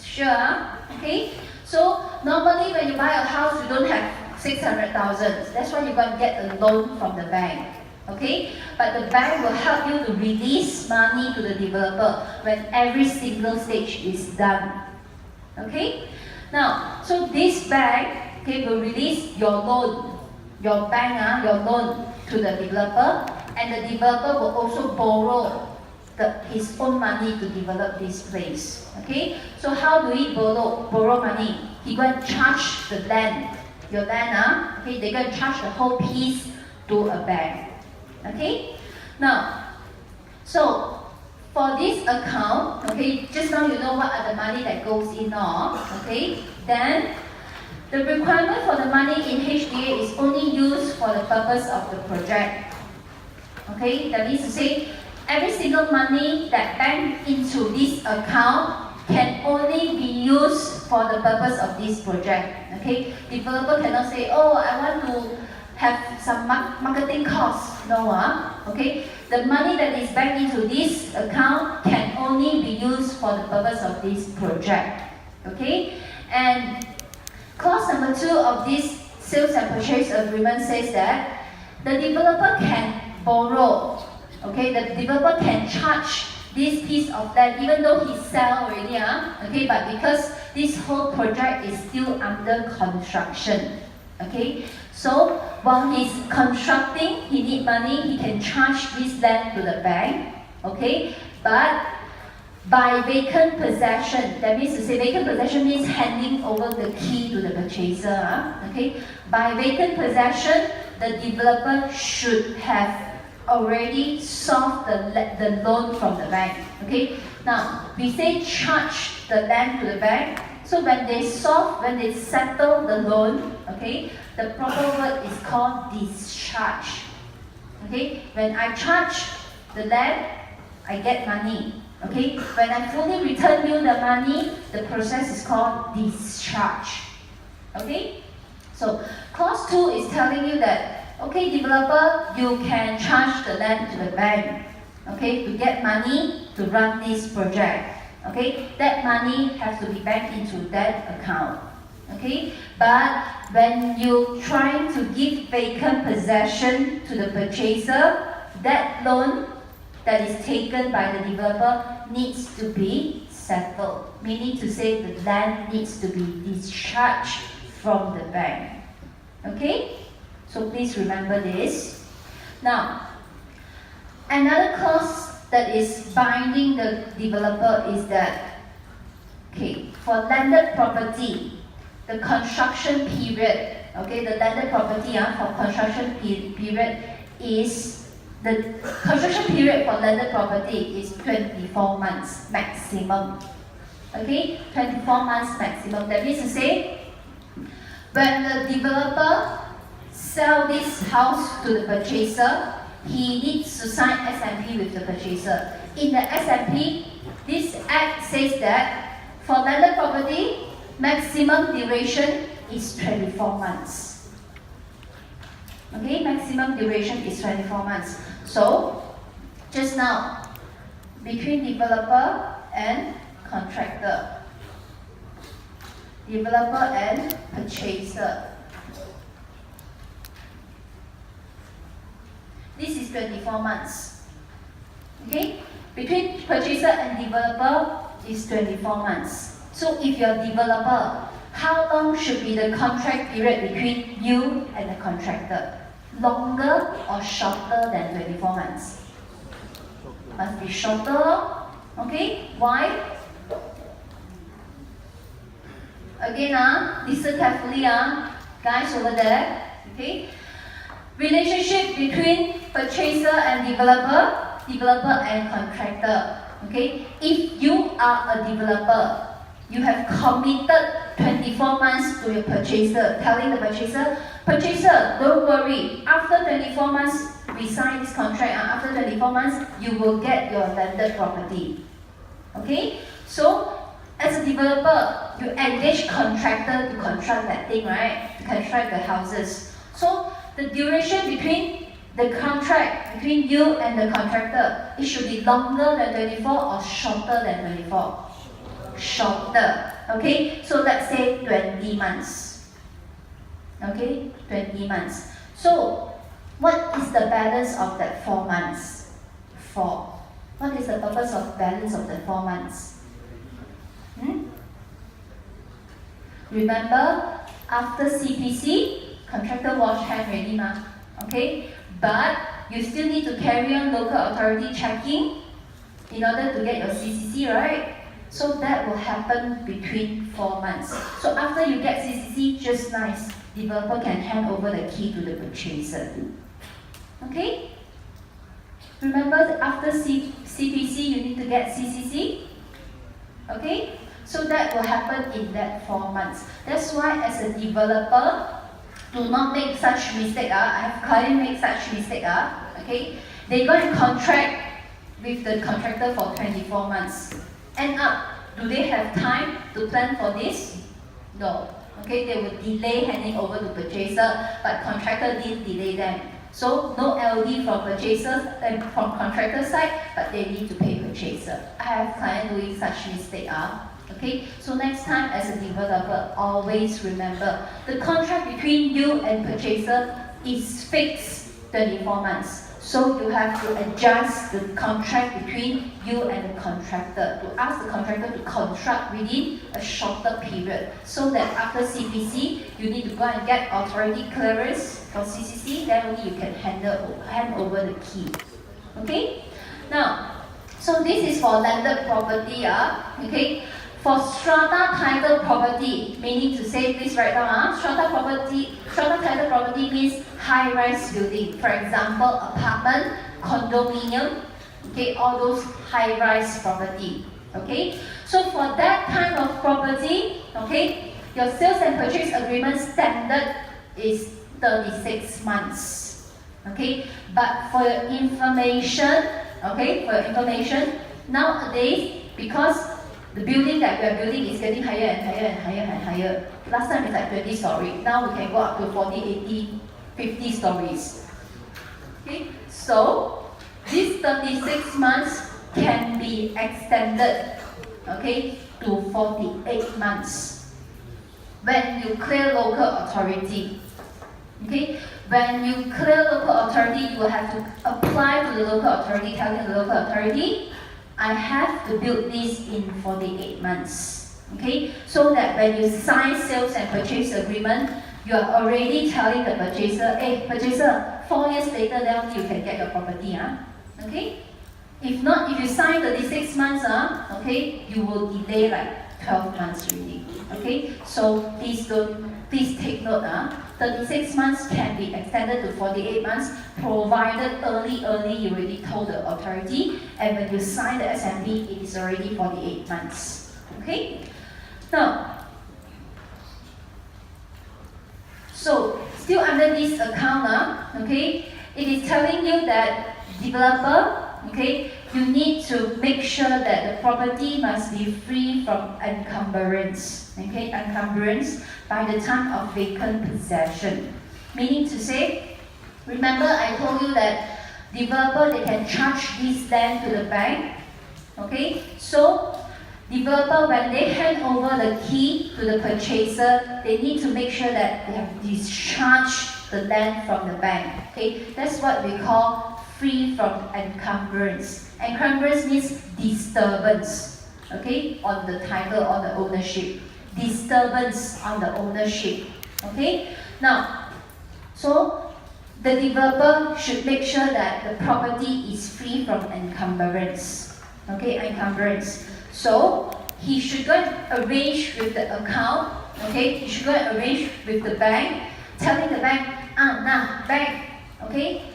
Sure. Okay. So normally when you buy a house, you don't have 600,000. That's why you're going to get a loan from the bank. Okay. But the bank will help you to release money to the developer when every single stage is done. Okay. Now, so this bank, okay, will release your loan, your bank, your loan to the developer, and the developer will also borrow his own money to develop this place. Okay? So how do he borrow money? He go and charge the land, your land, okay, they go and charge the whole piece to a bank. Okay? Now, so for this account, okay, just now you know what are the money that goes in, okay? Then the requirement for the money in HDA is only used for the purpose of the project. Okay, that means to say every single money that bank into this account can only be used for the purpose of this project. Okay, developer cannot say, oh, I want to have some marketing costs. No, okay, the money that is banked into this account can only be used for the purpose of this project. Okay, and clause number 2 of this sales and purchase agreement says that the developer can borrow, okay, the developer can charge this piece of land even though he sell already, okay, but because this whole project is still under construction, okay, so while he's constructing, he need money, he can charge this land to the bank, okay, but by vacant possession, that means to say vacant possession means handing over the key to the purchaser. Okay? By vacant possession, the developer should have already solved the loan from the bank. Okay? Now, we say charge the land to the bank. So when they settle the loan, okay, the proper word is called discharge. Okay? When I charge the land, I get money. Okay, when I fully return you the money, the process is called discharge. Okay, so clause 2 is telling you that, okay, developer, you can charge the land to the bank, okay, to get money to run this project. Okay, that money has to be banked into that account. Okay, but when you trying to give vacant possession to the purchaser, that loan that is taken by the developer needs to be settled. Meaning to say the land needs to be discharged from the bank. Okay, so please remember this. Now, another clause that is binding the developer is that, okay, for landed property, the construction period, okay, the landed property for construction period is, the construction period for landed property is 24 months maximum. Okay, 24 months maximum. That means to say, when the developer sell this house to the purchaser, he needs to sign SMP with the purchaser. In the SMP, this act says that for landed property, maximum duration is 24 months. Okay, maximum duration is 24 months. So, just now, between developer and contractor, developer and purchaser, this is 24 months. Okay, between purchaser and developer is 24 months. So if you're a developer, how long should be the contract period between you and the contractor? Longer or shorter than 24 months? Must be shorter. Okay, why? Again, listen carefully, guys over there. Okay, relationship between purchaser and developer and contractor. Okay, if you are a developer, you have committed 24 months to your purchaser, telling the purchaser, don't worry, after 24 months, we sign this contract, after 24 months, you will get your landed property. Okay? So, as a developer, you engage contractor to construct that thing, right? To construct the houses. So, the duration between the contract, between you and the contractor, it should be longer than 24 or shorter than 24. Shorter. Okay, so let's say 20 months. Okay, 20 months. So, what is the balance of that 4 months? 4. What is the purpose of balance of the 4 months? Remember, after CPC, contractor wash hand ready, ma? Okay, but you still need to carry on local authority checking in order to get your CCC, right? So that will happen between 4 months. So after you get CCC, just nice, developer can hand over the key to the purchaser. Okay? Remember that after CPC, you need to get CCC? Okay? So that will happen in that 4 months. That's why as a developer, do not make such mistake. I have clients make such mistake. Okay? They go and contract with the contractor for 24 months. End up, do they have time to plan for this? No. Okay, they will delay handing over to purchaser, but contractor didn't delay them. So no LD from purchasers and from contractor side, but they need to pay purchaser. I have clients doing such mistake. Okay, so next time as a developer, always remember the contract between you and purchaser is fixed 24 months. So you have to adjust the contract between you and the contractor to ask the contractor to construct within a shorter period, so that after CPC, you need to go and get authority clearance for CCC, then only you can hand over the key. Okay? Now, so this is for landed property. Okay? For strata title property, meaning to say, please write down, strata title property means high-rise building. For example, apartment, condominium, okay, all those high-rise property. Okay, so for that kind of property, okay, your sales and purchase agreement standard is 36 months. Okay, but for your information, okay, for your information, nowadays, because the building that we are building is getting higher and higher and higher and higher. Last time it's like 20 story. Now we can go up to 40, 80, 50 stories. Okay, so this 36 months can be extended, okay, to 48 months when you clear local authority. Okay, when you clear local authority, you will have to apply to the local authority, telling the local authority, I have to build this in 48 months. Okay, so that when you sign sales and purchase agreement, you are already telling the purchaser, hey, purchaser, 4 years later, then you can get your property. Okay? If not, if you sign 36 months, okay, you will delay like 12 months really. Okay? So please take note, 36 months can be extended to 48 months, provided early you already told the authority, and when you sign the SMB, it is already 48 months. Okay? Now, so still under this account, okay, it is telling you that developer, okay, you need to make sure that the property must be free from encumbrance, okay, encumbrance by the time of vacant possession. Meaning to say, remember I told you that developer, they can charge this land to the bank, okay, so developer, when they hand over the key to the purchaser, they need to make sure that they have discharged the land from the bank. Okay, that's what we call free from encumbrance. Encumbrance means disturbance. Okay, on the title, on the ownership. Disturbance on the ownership. Okay, now, so the developer should make sure that the property is free from encumbrance. Okay, encumbrance. So he should go and arrange with the account, okay? He should go and arrange with the bank, telling the bank, bank, okay?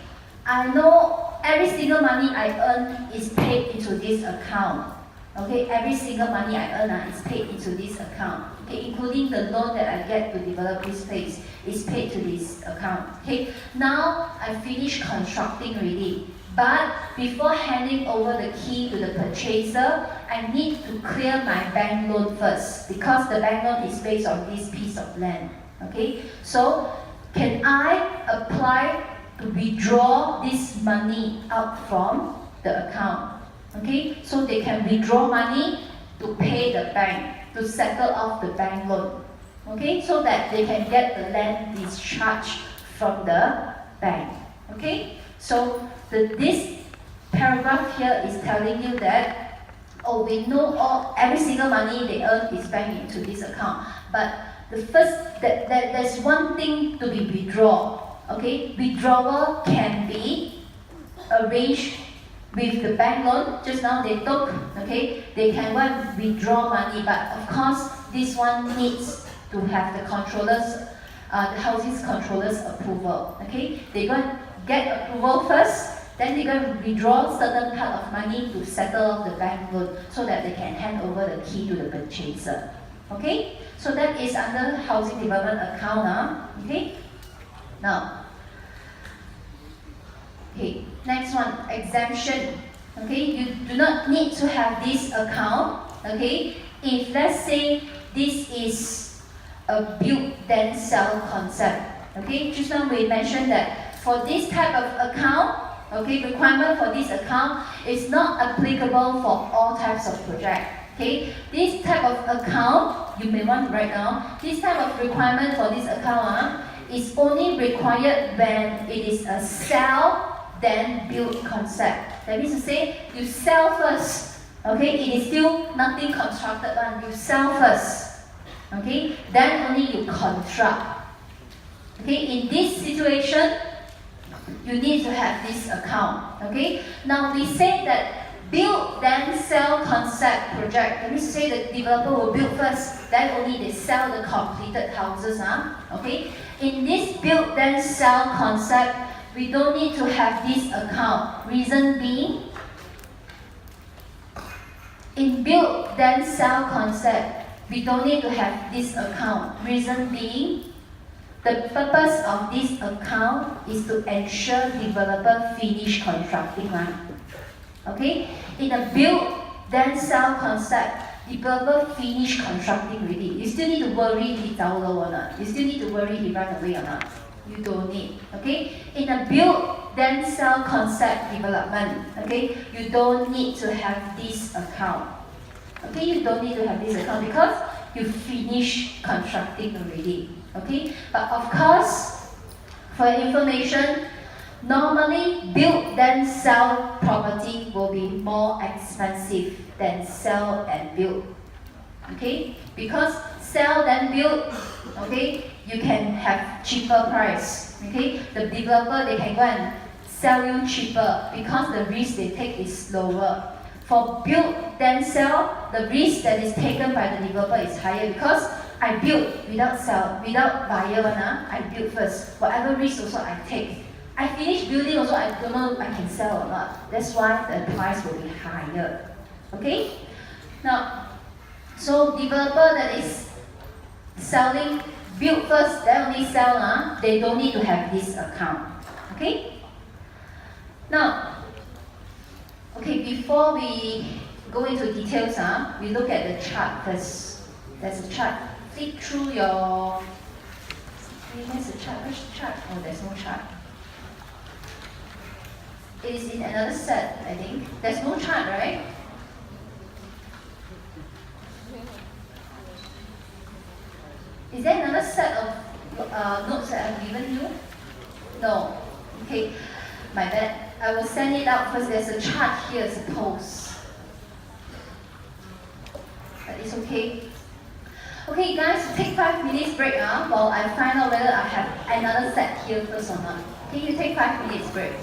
I know every single money I earn is paid into this account. Okay, every single money I earn is paid into this account. Okay, including the loan that I get to develop this place is paid to this account. Okay, now I finished constructing already. But before handing over the key to the purchaser, I need to clear my bank loan first because the bank loan is based on this piece of land. Okay, so can I apply to withdraw this money out from the account? Okay, so they can withdraw money to pay the bank, to settle off the bank loan. Okay, so that they can get the land discharged from the bank. Okay, so this paragraph here is telling you that, oh, we know every single money they earn is banked into this account. But the first, there's one thing to be withdrawn. Okay, withdrawal can be arranged with the bank loan. Just now they took, okay, they can go and withdraw money, but of course this one needs to have the controllers, the housing controllers approval. Okay, they go and get approval first. Then they're going to withdraw certain part of money to settle the bank loan so that they can hand over the key to the purchaser. Okay? So that is under housing development account. Okay? Now, okay, next one, exemption. Okay, you do not need to have this account. Okay? If let's say this is a build then sell concept. Okay? Just now we mentioned that for this type of account, okay, requirement for this account is not applicable for all types of project. Okay, this type of account, you may want to write down, this type of requirement for this account is only required when it is a sell then build concept. That means to say, you sell first. Okay, it is still nothing constructed one. You sell first. Okay, then only you construct. Okay, in this situation, you need to have this account. Okay, now we say that build then sell concept project. That means to say the developer will build first, then only they sell the completed houses. Okay, in this build then sell concept, we don't need to have this account. Reason being, in build then sell concept, we don't need to have this account. Reason being, the purpose of this account is to ensure developer finish constructing. Okay? In a build then sell concept, developer finish constructing already. You still need to worry he down low or not. You still need to worry he run away or not. You don't need. Okay? In a build then sell concept development. Okay? You don't need to have this account. Okay? You don't need to have this account because you finish constructing already. Okay? But of course, for information, normally build then sell property will be more expensive than sell and build. Okay? Because sell then build, okay, you can have cheaper price. Okay? The developer they can go and sell you cheaper because the risk they take is lower. For build then sell, the risk that is taken by the developer is higher because I build without buyer, I build first. Whatever risk also I take. I finish building also, I don't know if I can sell or not. That's why the price will be higher. Okay? Now, so developer that is selling, build first, then only sell, they don't need to have this account. Okay? Now, okay, before we go into details, we look at the chart first. There's a chart. Flip through your. Where's the chart? Which chart? Oh, there's no chart. It is in another set, I think. There's no chart, right? Is there another set of notes that I've given you? No. Okay, my bad. I will send it out first. There's a chart here, suppose. But it's okay. Okay, guys, take 5 minutes break while I find out whether I have another set here first or not. Okay, you take 5 minutes break.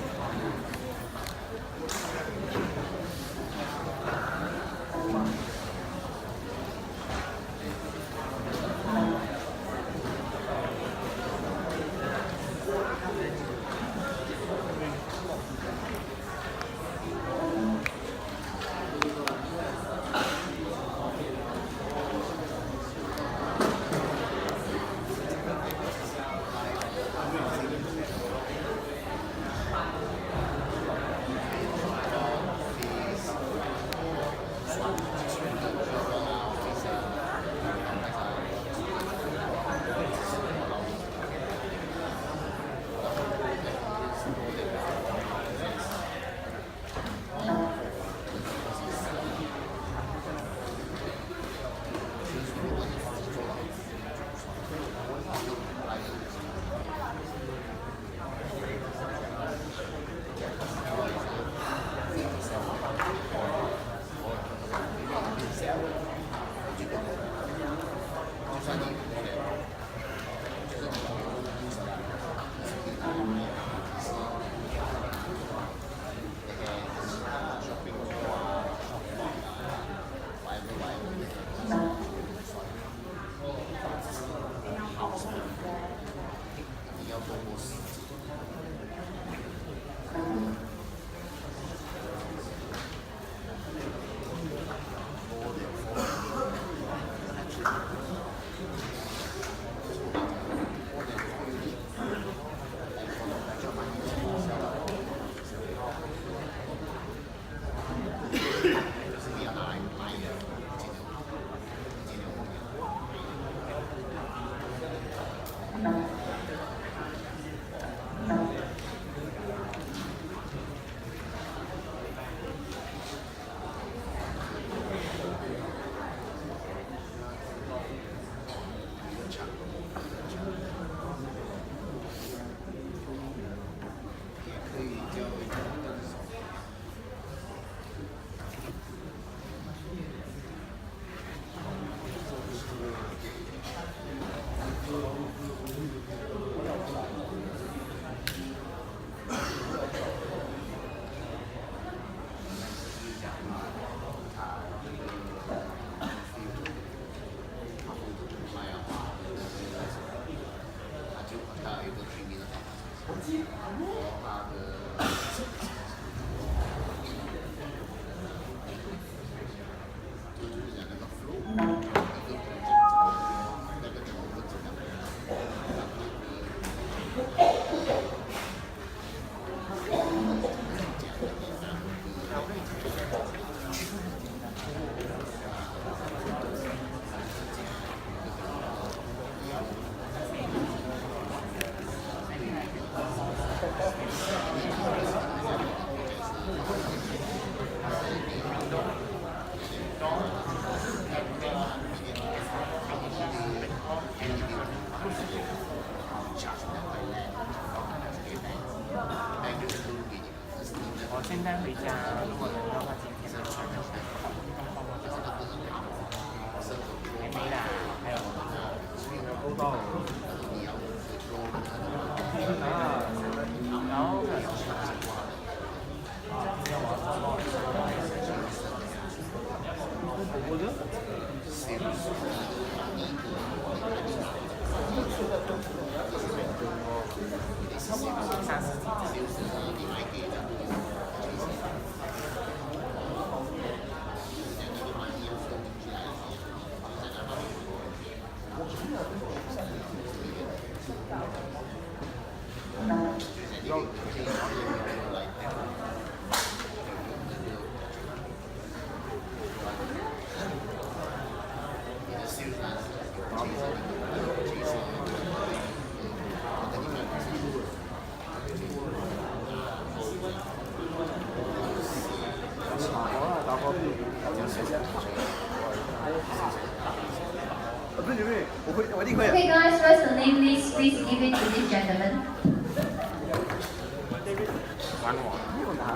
Okay, guys, what's the name? Please give it to this gentleman.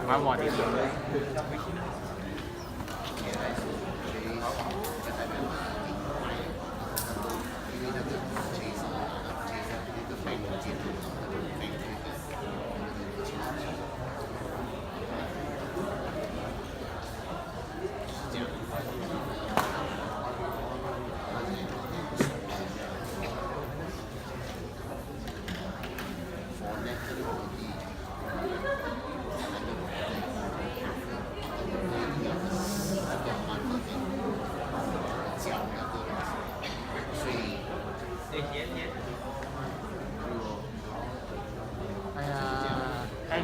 玩我的。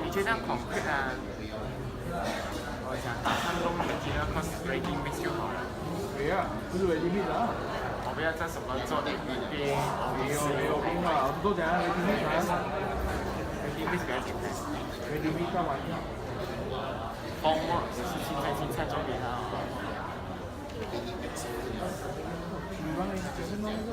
你觉得恐怖啊？我想打算弄你觉得 cosplating mix 就好了。没啊，不是 ready mix 啊。我不要在什么做的边没有冰啊，都怎样 ready mix 啊 ？ready mix 比较简单。ready mix 干嘛呀？泡沫只是青菜做给他。你帮你就是弄那个。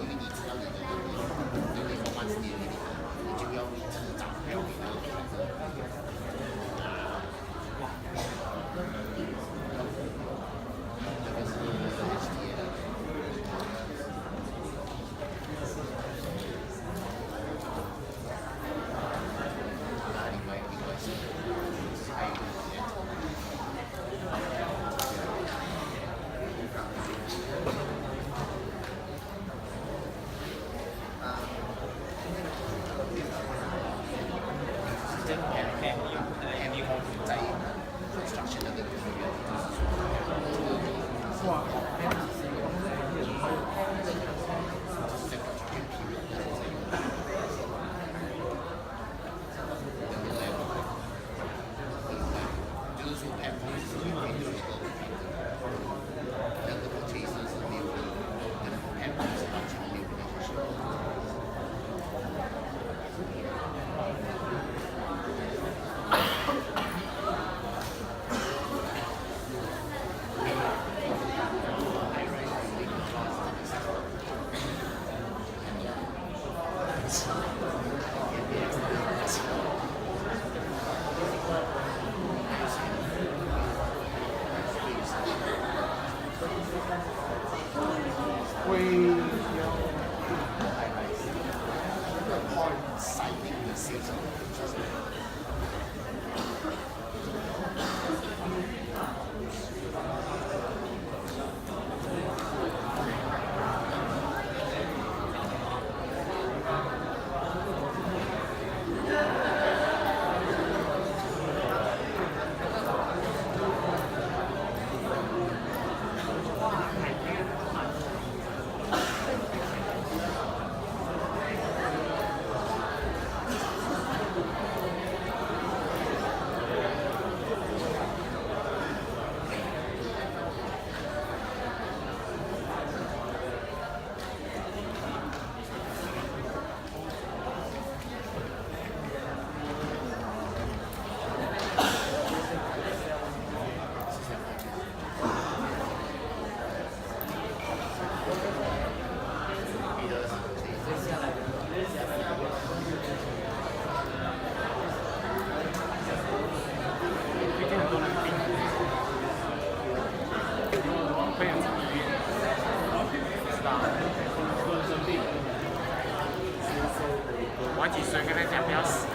我几岁跟他讲不要死了，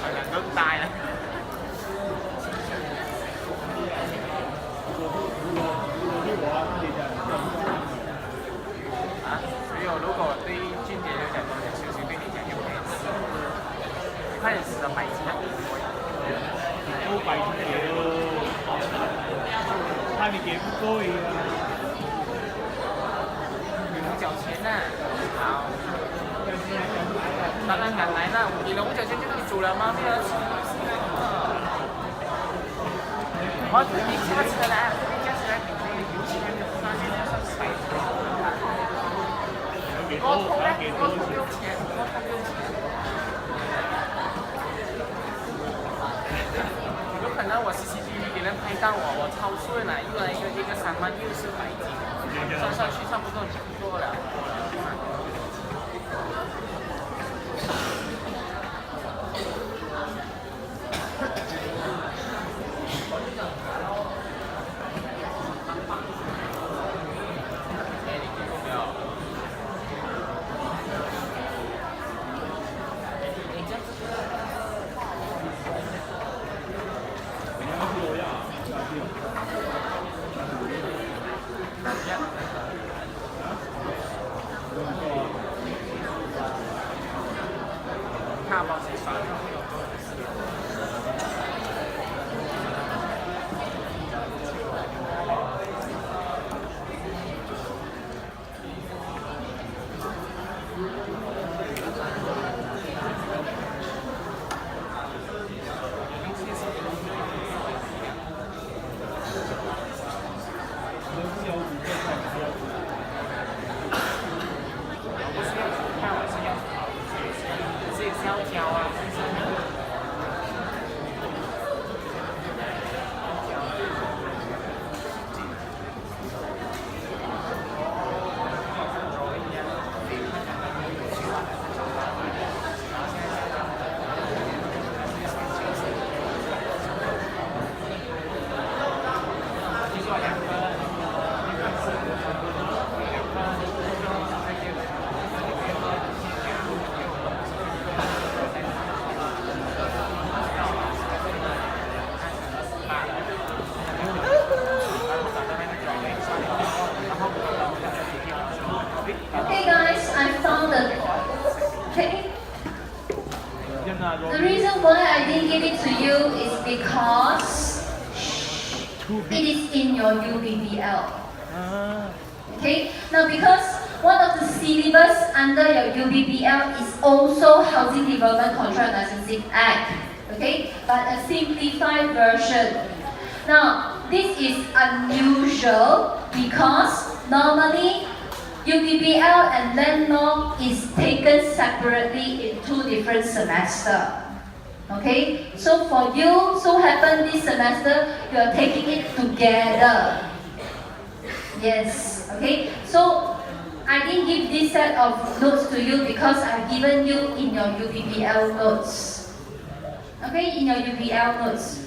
好像都呆了。看你给不够呀。五角钱呐、好。当然敢来那5年了，5角钱就可以煮了吗？没有要吃。我这边下次来，这边下次来，有钱的发现要上水。我通呢？我通不用钱，我通不用钱。有可能我CCTV 给人拍到我超顺了，又来一个3万6,400斤，算上去差不多了。看吧，谁刷？Okay guys, I found okay. The reason why I didn't give it to you is because it is in your UBBL. Okay, now because one of the syllabus under your UBBL is also Housing Development Control and Licensing Act. Okay, but a simplified version. Now, this is unusual because normally UBBL and land law is taken separately in 2 different semesters. Okay, so for you, so happen this semester you are taking it together. Yes, okay, so I didn't give this set of notes to you because I've given you in your UBBL notes. Okay, in your UBBL notes.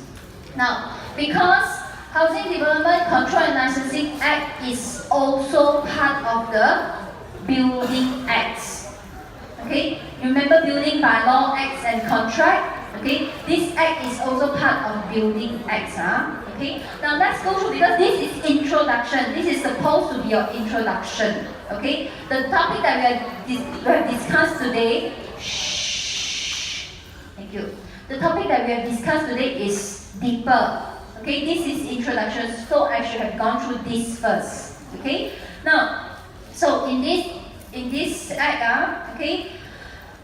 Now, because Housing Development Control and Licensing Act is also part of the Building Acts. Okay, remember Building Bylaw Acts and Contract? Okay, this act is also part of Building Acts. Okay, now let's go through because this is introduction. This is supposed to be your introduction. Okay, the topic that we have discussed today. Shh. Thank you. The topic that we have discussed today is deeper. Okay, this is introduction, so I should have gone through this first. Okay, now, so in this act, okay,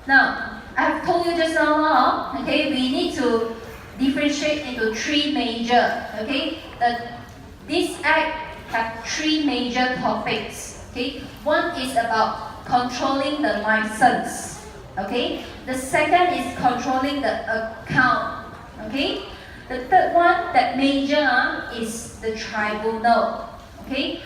now I have told you just now, okay, we need to differentiate into 3 major. Okay, this act have 3 major topics. Okay, one is about controlling the license. Okay, the second is controlling the account. Okay. The third one, that major is the tribunal. Okay.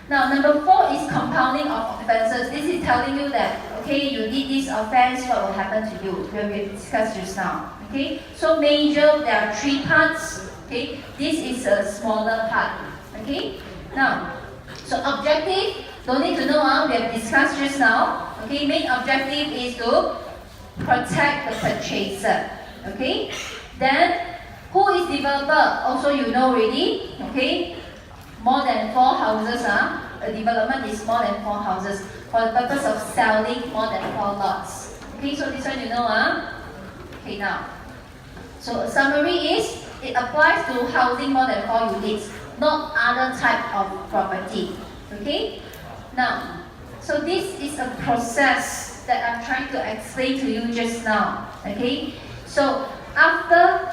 Now, number 4 is compounding of offences. This is telling you that, okay, you did this offence, what will happen to you? We discussed just now. Okay. So major, there are 3 parts. Okay. This is a smaller part. Okay. Now, so objective, don't need to know. We have discussed just now. Okay. Main objective is to protect the purchaser. Okay. Then, who is developer? Also you know already, okay? More than 4 houses, a development is more than 4 houses for the purpose of selling more than 4 lots. Okay, so this one you know, Okay, now. So a summary is, it applies to housing more than 4 units. not other type of property. Okay? Now, so this is a process that I'm trying to explain to you just now. Okay? So after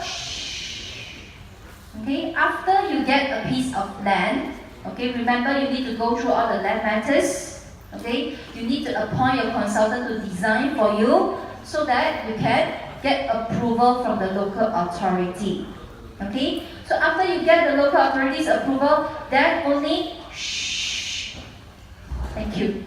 you get a piece of land, okay, remember you need to go through all the land matters. Okay? You need to appoint your consultant to design for you so that you can get approval from the local authority. Okay? So after you get the local authority's approval, then only thank you.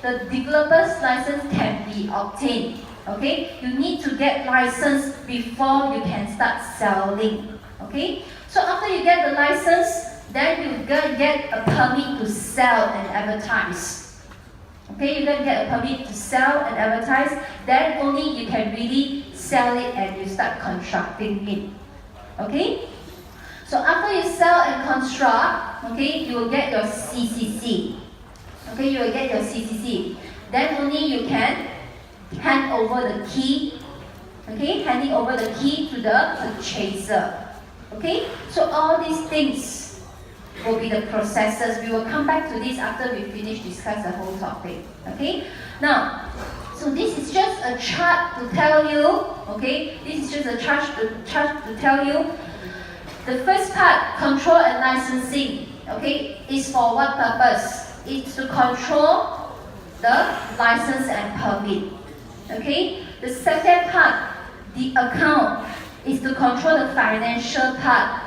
The developer's license can be obtained. Okay? You need to get license before you can start selling. Okay? So after you get the license, then you get a permit to sell and advertise. Okay? You get a permit to sell and advertise, then only you can really sell it and you start constructing it. Okay? So after you sell and construct, okay, you will get your CCC. Okay, you will get your CCC. Then only you can hand over the key. Okay, handing over the key to the purchaser. Okay, so all these things will be the processes. We will come back to this after we finish discuss the whole topic. Okay, now, so this is just a chart to tell you. Okay, this is just a chart to tell you. The first part, control and licensing. Okay, is for what purpose? It's to control the license and permit. Okay? The second part, the account, is to control the financial part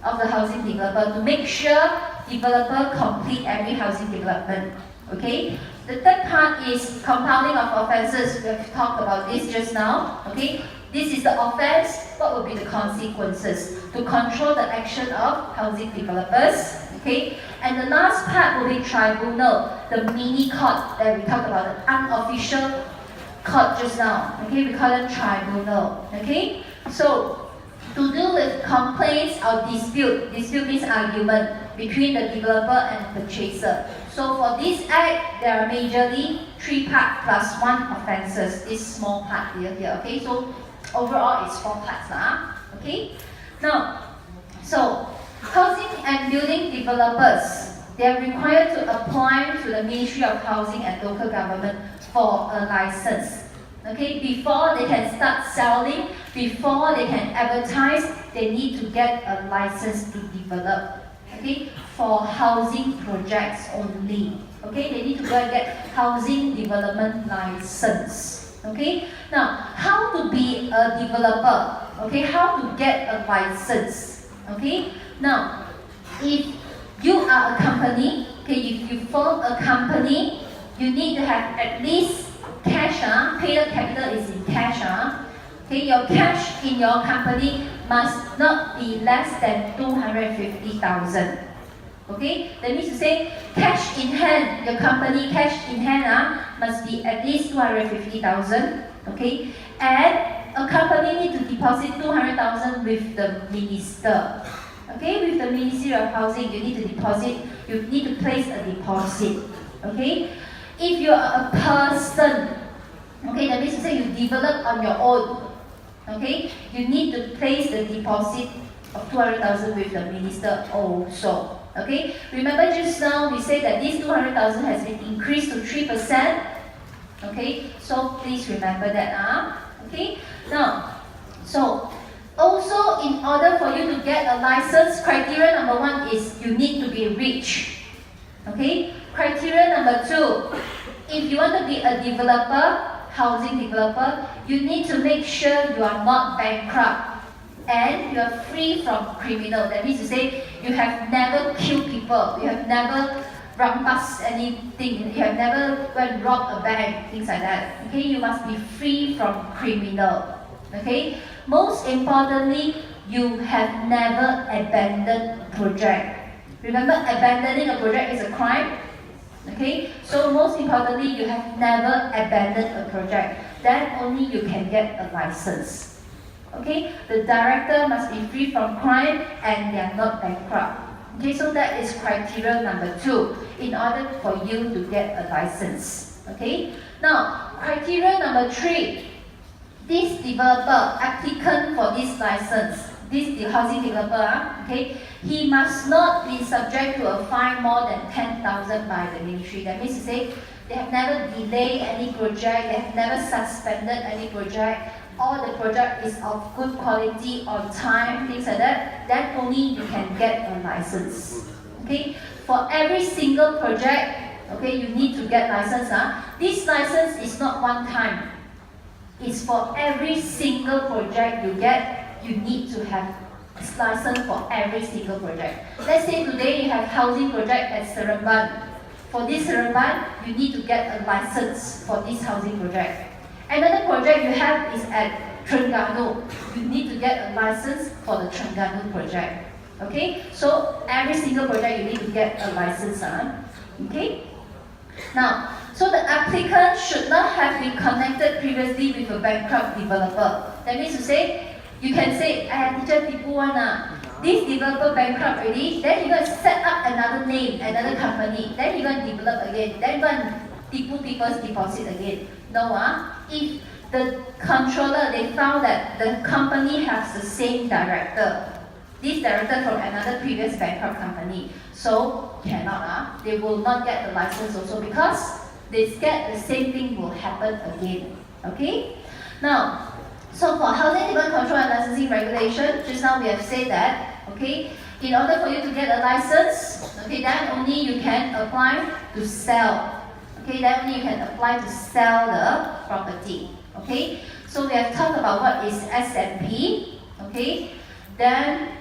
of the housing developer to make sure developer complete every housing development. Okay? The third part is compounding of offenses. We have talked about this just now. Okay? This is the offense. What will be the consequences? To control the action of housing developers. Okay? And the last part will be tribunal, the mini court that we talked about, the unofficial court just now. Okay? We call it tribunal. Okay? So, to do with complaints or dispute means argument between the developer and purchaser. So for this act, there are majorly 3 parts plus 1 offenses. This small part here. Okay? So overall it's 4 parts. Okay? Now, so housing and building developers, they are required to apply to the Ministry of Housing and Local Government for a license. Okay, before they can start selling, before they can advertise, they need to get a license to develop. Okay, for housing projects only. Okay, they need to go and get housing development license. Okay, now how to be a developer? Okay, how to get a license? Okay, now if you are a company, okay, if you form a company, you need to have at least cash, paid-up capital is in cash. Okay, your cash in your company must not be less than 250,000. Okay, that means to say cash in hand, your company cash in hand must be at least 250,000. Okay, and a company need to deposit 200,000 with the minister. Okay, with the Ministry of Housing, you need to deposit, you need to place a deposit. Okay, if you are a person, okay, that means to say you develop on your own. Okay, you need to place the deposit of 200,000 with the minister also. Okay, remember just now we said that this 200,000 has been increased to 3%. Okay, so please remember that. Okay, now, so also in order for you to get a license, criteria number 1 is you need to be rich. Okay, criteria number 2, if you want to be a developer, housing developer, you need to make sure you are not bankrupt and you are free from criminal. That means to say you have never killed people, you have never run past anything, you have never went and robbed a bank, things like that. Okay, you must be free from criminal. Okay, most importantly, you have never abandoned a project. Remember, abandoning a project is a crime. Okay, so most importantly, you have never abandoned a project. Then only you can get a license. Okay, the director must be free from crime and they are not bankrupt. Okay, so that is criteria number 2 in order for you to get a license. Okay, now criteria number 3, this developer, applicant for this license, this the housing developer, okay, he must not be subject to a fine more than 10,000 by the ministry. That means to say, they have never delayed any project, they have never suspended any project, all the project is of good quality, on time, things like that, then only you can get a license. Okay, for every single project, okay, you need to get license. This license is not one time. It's for every single project you get, you need to have this license for every single project. Let's say today you have housing project at Seremban. For this Seremban, you need to get a license for this housing project. Another project you have is at Terengganu. You need to get a license for the Terengganu project. Okay, so every single project you need to get a license. Okay. Now, so the applicant should not have been connected previously with a bankrupt developer. That means to say, you can say, teacher tipu one this developer bankrupt already, then you're going to set up another name, another company, then you're going to develop again, then you're going to tipu people's deposit again. No, if the controller, they found that the company has the same director, this director from another previous bankrupt company, so cannot, they will not get the license also because they scared the same thing will happen again. Okay? Now, so for housing development control and licensing regulation, just now we have said that, okay, in order for you to get a license, okay, then only you can apply to sell. Okay, then only you can apply to sell the property. Okay, so we have talked about what is SMP. Okay, then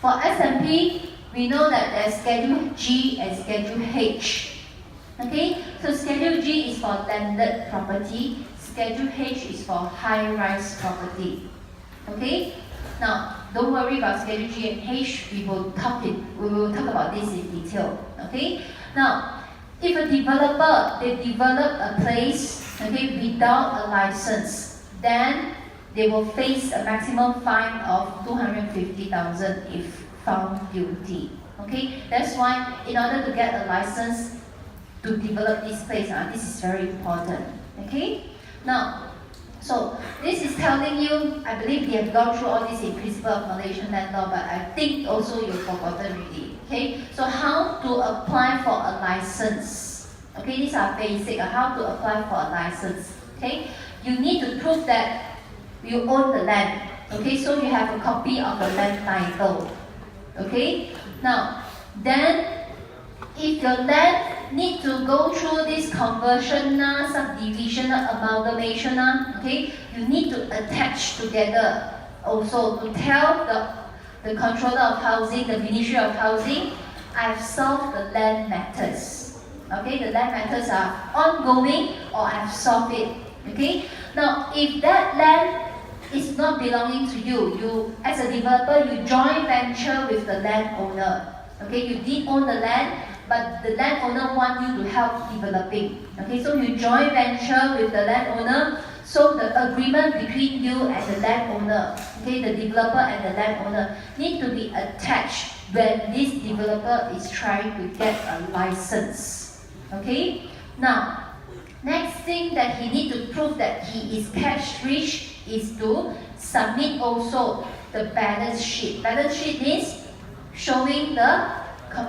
for SMP, we know that there's Schedule G and Schedule H. Okay, so Schedule G is for landed property, Schedule H is for high-rise property. Okay, now don't worry about Schedule G and H. We will talk about this in detail. Okay, now if a developer they develop a place, okay, without a license, then they will face a maximum fine of 250,000 if found guilty. Okay, that's why in order to get a license to develop this place, this is very important. Okay, now, so this is telling you, I believe they have gone through all this in Principle of Malaysian Land Law, but I think also you've forgotten already. Okay, so how to apply for a license? Okay, these are basic. How to apply for a license? Okay, you need to prove that you own the land. Okay, so you have a copy of the land title. Okay, now then if your land need to go through this conversion, subdivision, amalgamation, okay, you need to attach together also to tell the controller of housing, the Ministry of Housing, I've solved the land matters. Okay, the land matters are ongoing or I've solved it. Okay, now if that land is not belonging to you, you as a developer, you joint venture with the landowner. Okay, you did own the land, but the landowner want you to help developing. Okay, so you joint venture with the landowner. So the agreement between you and the landowner, okay, the developer and the landowner, need to be attached when this developer is trying to get a license. Okay, now next thing that he need to prove that he is cash rich is to submit also the balance sheet. Balance sheet means showing the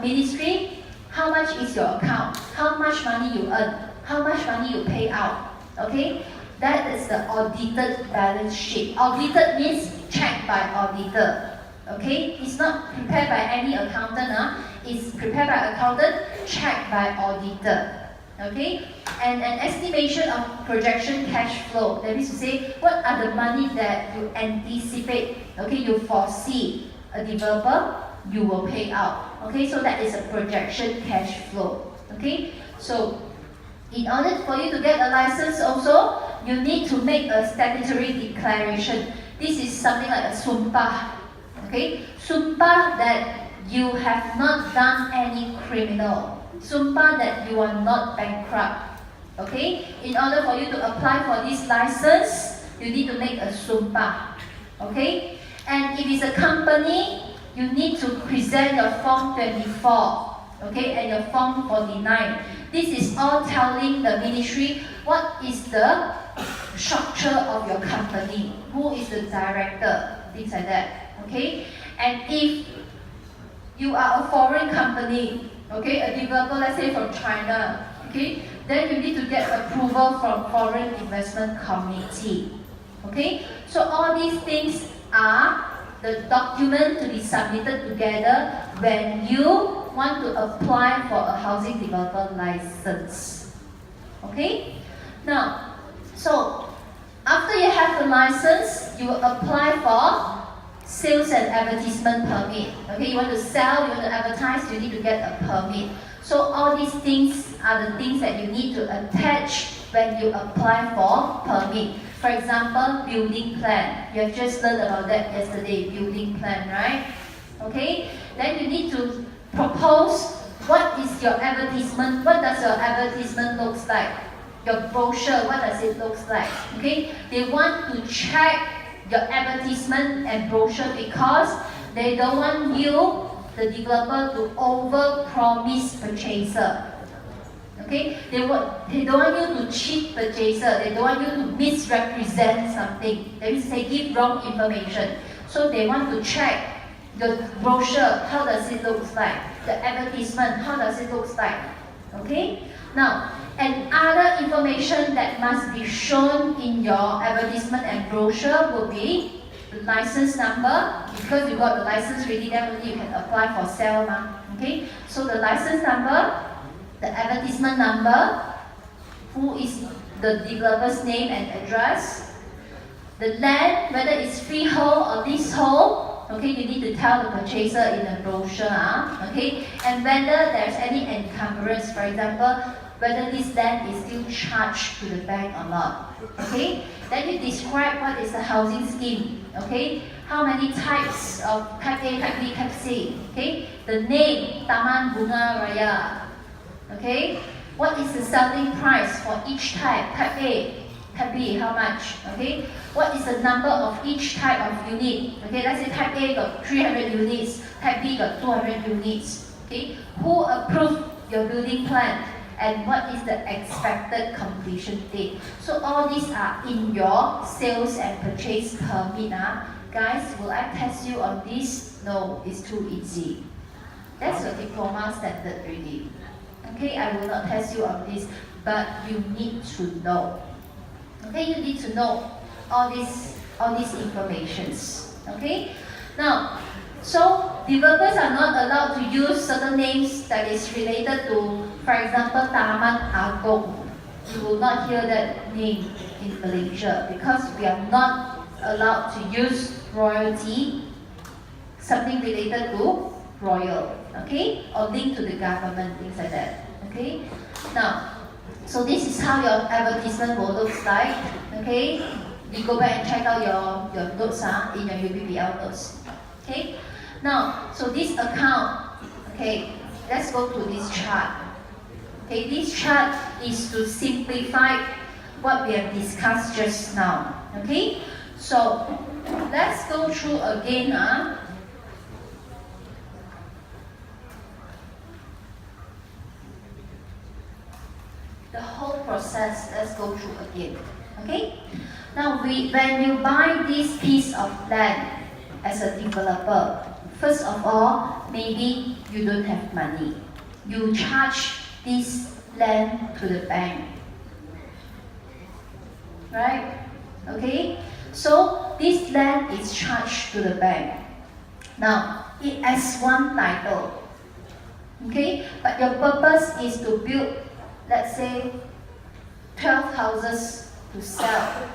ministry how much is your account, how much money you earn, how much money you pay out. Okay, that is the audited balance sheet. Audited means checked by auditor. Okay, it's not prepared by any accountant. It's prepared by accountant, checked by auditor. Okay, and an estimation of projection cash flow. That means to say, what are the money that you anticipate? Okay, you foresee a developer, you will pay out. Okay, so that is a projection cash flow. Okay, so in order for you to get a license also, you need to make a statutory declaration. This is something like a sumpah. Okay, sumpah that you have not done any criminal. Sumpah that you are not bankrupt. Okay, in order for you to apply for this license, you need to make a sumpah. Okay, and if it's a company, you need to present your Form 24, okay, and your Form 49. This is all telling the ministry what is the structure of your company, who is the director, things like that. Okay, and if you are a foreign company, okay, a developer, let's say from China, okay, then you need to get approval from Foreign Investment Committee. Okay, so all these things are the document to be submitted together when you want to apply for a housing developer license. Okay, now, so after you have the license, you will apply for sales and advertisement permit. Okay, you want to sell, you want to advertise, you need to get a permit. So all these things are the things that you need to attach when you apply for permit. For example, building plan. You have just learned about that yesterday, building plan, right? Okay, then you need to propose what is your advertisement, what does your advertisement looks like? Your brochure, what does it look like? Okay, they want to check your advertisement and brochure because they don't want you, the developer, to over-promise purchaser. Okay, they don't want you to cheat purchaser. They don't want you to misrepresent something. That means they give wrong information. So they want to check the brochure, how does it look like? The advertisement, how does it look like? Okay, now, and other information that must be shown in your advertisement and brochure will be the license number. Because you got the license ready, then only you can apply for sale. Okay, so the license number, the advertisement number, who is the developer's name and address, the land, whether it's freehold or leasehold. Okay, you need to tell the purchaser in the brochure. Okay, and whether there's any encumbrance, for example, whether this land is still charged to the bank or not. Okay, then you describe what is the housing scheme. Okay, how many types of type A, type B, type C. Okay, the name, Taman Bunga Raya. Okay, what is the selling price for each type? Type A, type B, how much? Okay, what is the number of each type of unit? Okay, let's say type A got 300 units, type B got 200 units. Okay, who approved your building plan? And what is the expected completion date? So all these are in your sales and purchase permit. Guys, will I test you on this? No, it's too easy. That's a diploma standard really. Okay, I will not test you on this, but you need to know. Okay, you need to know all these informations. Okay, now, so developers are not allowed to use certain names that is related to, for example, Taman Agong. You will not hear that name in Malaysia because we are not allowed to use royalty, something related to royal, okay, or linked to the government, things like that. Okay, now, so this is how your advertisement will look like. Okay, you go back and check out your notes in your UBBL notes. Okay, now, so this account, okay, let's go to this chart. Okay, this chart is to simplify what we have discussed just now. Okay, so let's go through again. The whole process, let's go through again. Okay, now when you buy this piece of land as a developer, first of all, maybe you don't have money. You charge this land to the bank, right? Okay, so this land is charged to the bank. Now, it has one title, okay? But your purpose is to build, let's say, 12 houses to sell.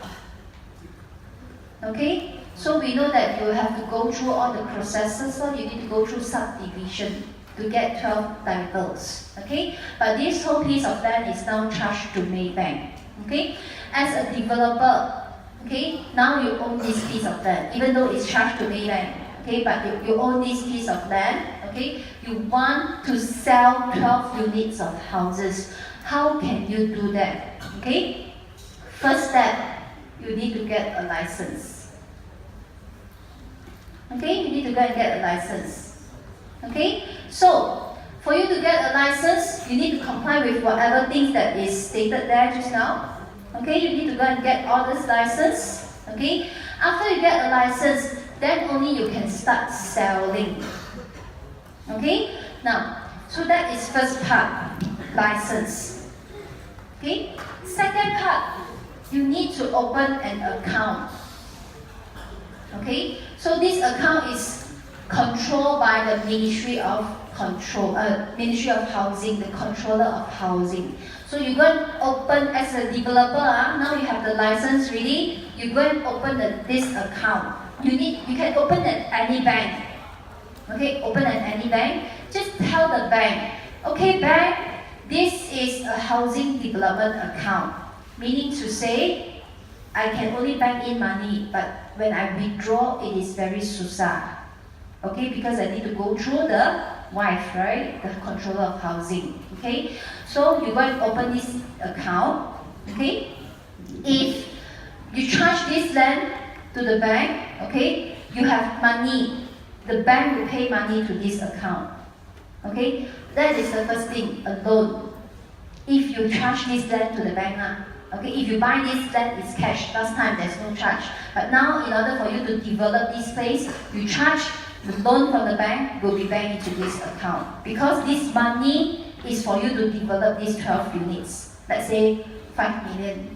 Okay? So we know that you have to go through all the processes, so you need to go through subdivision to get 12 titles. Okay? But this whole piece of land is now charged to Maybank. Okay? As a developer, okay, now you own this piece of land, even though it's charged to Maybank. Okay, but you own this piece of land. Okay, you want to sell 12 units of houses. How can you do that? Okay, first step, you need to get a license. Okay, you need to go and get a license. Okay, so for you to get a license, you need to comply with whatever things that is stated there just now. Okay, you need to go and get all this license. Okay, after you get a license, then only you can start selling. Okay? Now, so that is first part, license. Okay? Second part, you need to open an account. Okay? So this account is controlled by the Ministry of Housing, the controller of housing. So you go and open as a developer, now you have the license ready, you go and open this account. You can open at any bank. Okay, open at any bank. Just tell the bank, okay bank, this is a housing development account. Meaning to say, I can only bank in money, but when I withdraw, it is very susah. Okay, because I need to go through the wife, right? The controller of housing. Okay, so you go and open this account. Okay, if you charge this land to the bank, okay, you have money. The bank will pay money to this account. Okay, that is the first thing, a loan. If you charge this land to the bank, okay, if you buy this land, it's cash. Last time there's no charge. But now, in order for you to develop this place, you charge the loan from the bank will be banked into this account. Because this money is for you to develop these 12 units. Let's say 5 million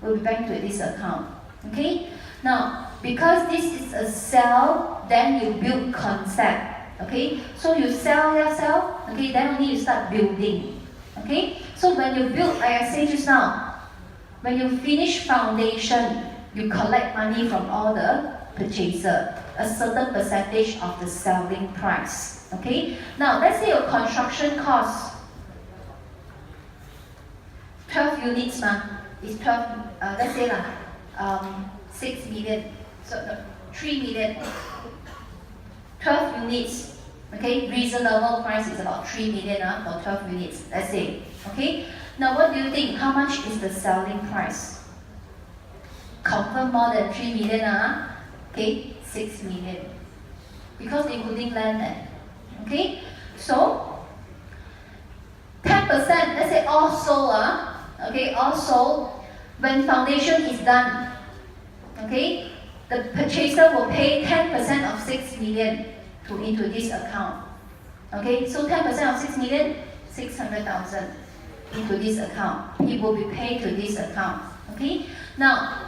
will be banked to this account. Okay? Now, because this is a sell, then you build concept. Okay? So you sell, okay, then only you start building. Okay? So when you build, like I said just now, when you finish foundation, you collect money from all the purchaser, a certain percentage of the selling price. Okay? Now, let's say your construction cost 12 units is 12, let's say 6 million, so no, 3 million, 12 units, okay, reasonable price is about 3 million for 12 units, let's say, okay. Now what do you think, how much is the selling price? Confirm more than 3 million, okay, 6 million, because including land, okay. So 10%, let's say all sold, okay, all sold. When foundation is done, okay, the purchaser will pay 10% of 6 million into this account. Okay, so 10% of 6 million, 600,000 into this account. It will be paid to this account. Okay, now,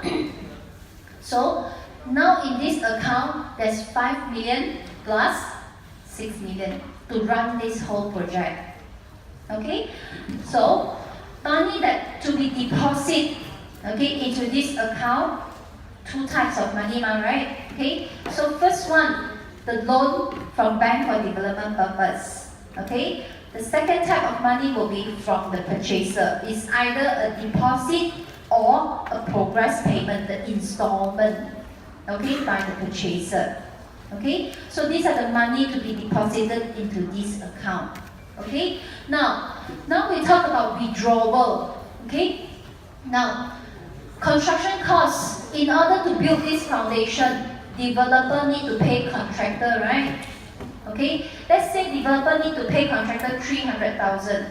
so now in this account, there's 5 million plus 6 million to run this whole project. Okay, so money that to be deposited, okay, into this account, two types of money, right? Okay, so first one, the loan from bank for development purpose. Okay, the second type of money will be from the purchaser. It's either a deposit or a progress payment, the installment, okay, by the purchaser. Okay, so these are the money to be deposited into this account. Okay, now we talk about withdrawal. Okay, now construction costs. In order to build this foundation, developer need to pay contractor, right? Okay, let's say developer need to pay contractor 300,000.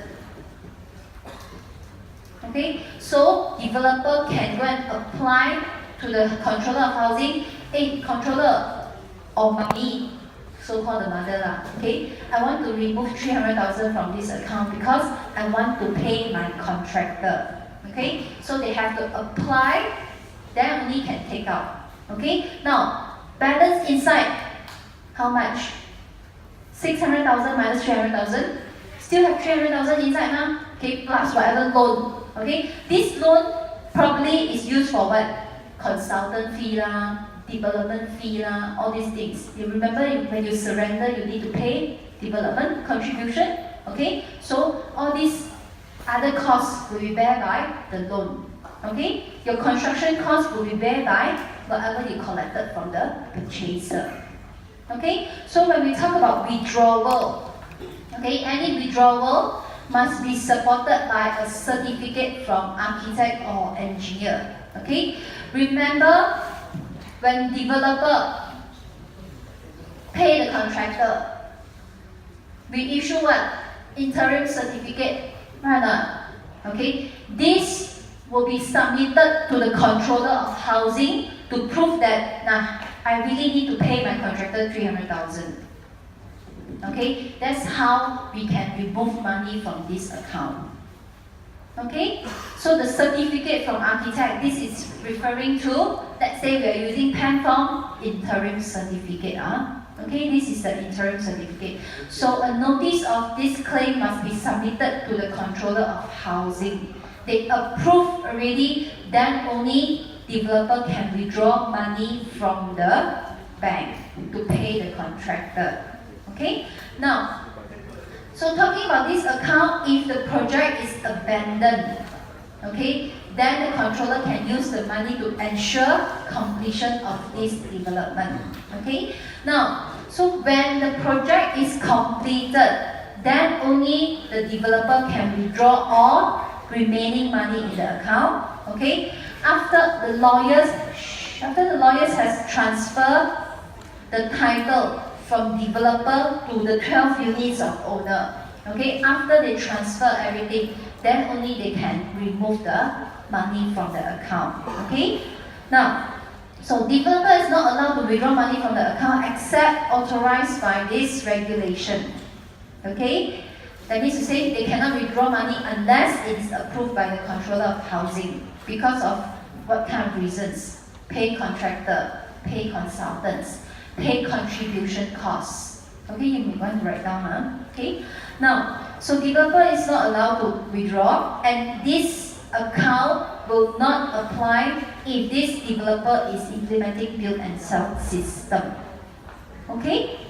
Okay, so developer can go and apply to the controller of housing, hey, controller of money, so-called the mother, okay, I want to remove 300,000 from this account because I want to pay my contractor. Okay, so they have to apply, then only can take out. Okay, now balance inside, how much? 600,000 minus 300,000, still have 300,000 inside, okay, plus whatever loan. Okay, this loan probably is used for what? Consultant fee development fee all these things. You remember when you surrender, you need to pay development contribution. Okay, so all these other costs will be bear by the loan. Okay, your construction costs will be bear by whatever you collected from the purchaser. Okay, so when we talk about withdrawal, okay, any withdrawal must be supported by a certificate from architect or engineer. Okay, remember when developer pay the contractor, we issue what? Interim certificate. Okay, this will be submitted to the controller of housing to prove that I really need to pay my contractor 300,000. Okay, that's how we can remove money from this account. Okay, so the certificate from architect, this is referring to, let's say we are using pen form interim certificate. Okay, this is the interim certificate. So a notice of this claim must be submitted to the controller of housing. They approve already, then only developer can withdraw money from the bank to pay the contractor. Okay, now, so talking about this account, if the project is abandoned, okay, then the controller can use the money to ensure completion of this development. Okay, now, so when the project is completed, then only the developer can withdraw all remaining money in the account. Okay, after the lawyers has transferred the title from developer to the 12 units of owner. Okay, after they transfer everything, then only they can remove the money from the account. Okay, now, so developer is not allowed to withdraw money from the account except authorized by this regulation. Okay, that means to say they cannot withdraw money unless it is approved by the controller of housing. Because of what kind of reasons? Pay contractor, pay consultants, pay contribution costs. Okay, you may want to write down. Okay, now, so developer is not allowed to withdraw, and this account will not apply if this developer is implementing build and sell system. Okay?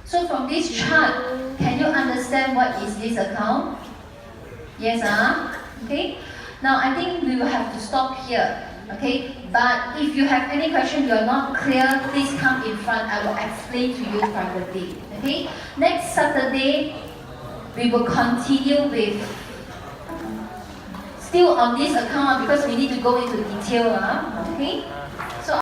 So from this chart, can you understand what is this account? Yes, okay? Now I think we will have to stop here. Okay, but if you have any question you are not clear, please come in front. I will explain to you privately. Okay, next Saturday we will continue with still on this account because we need to go into detail. Okay, so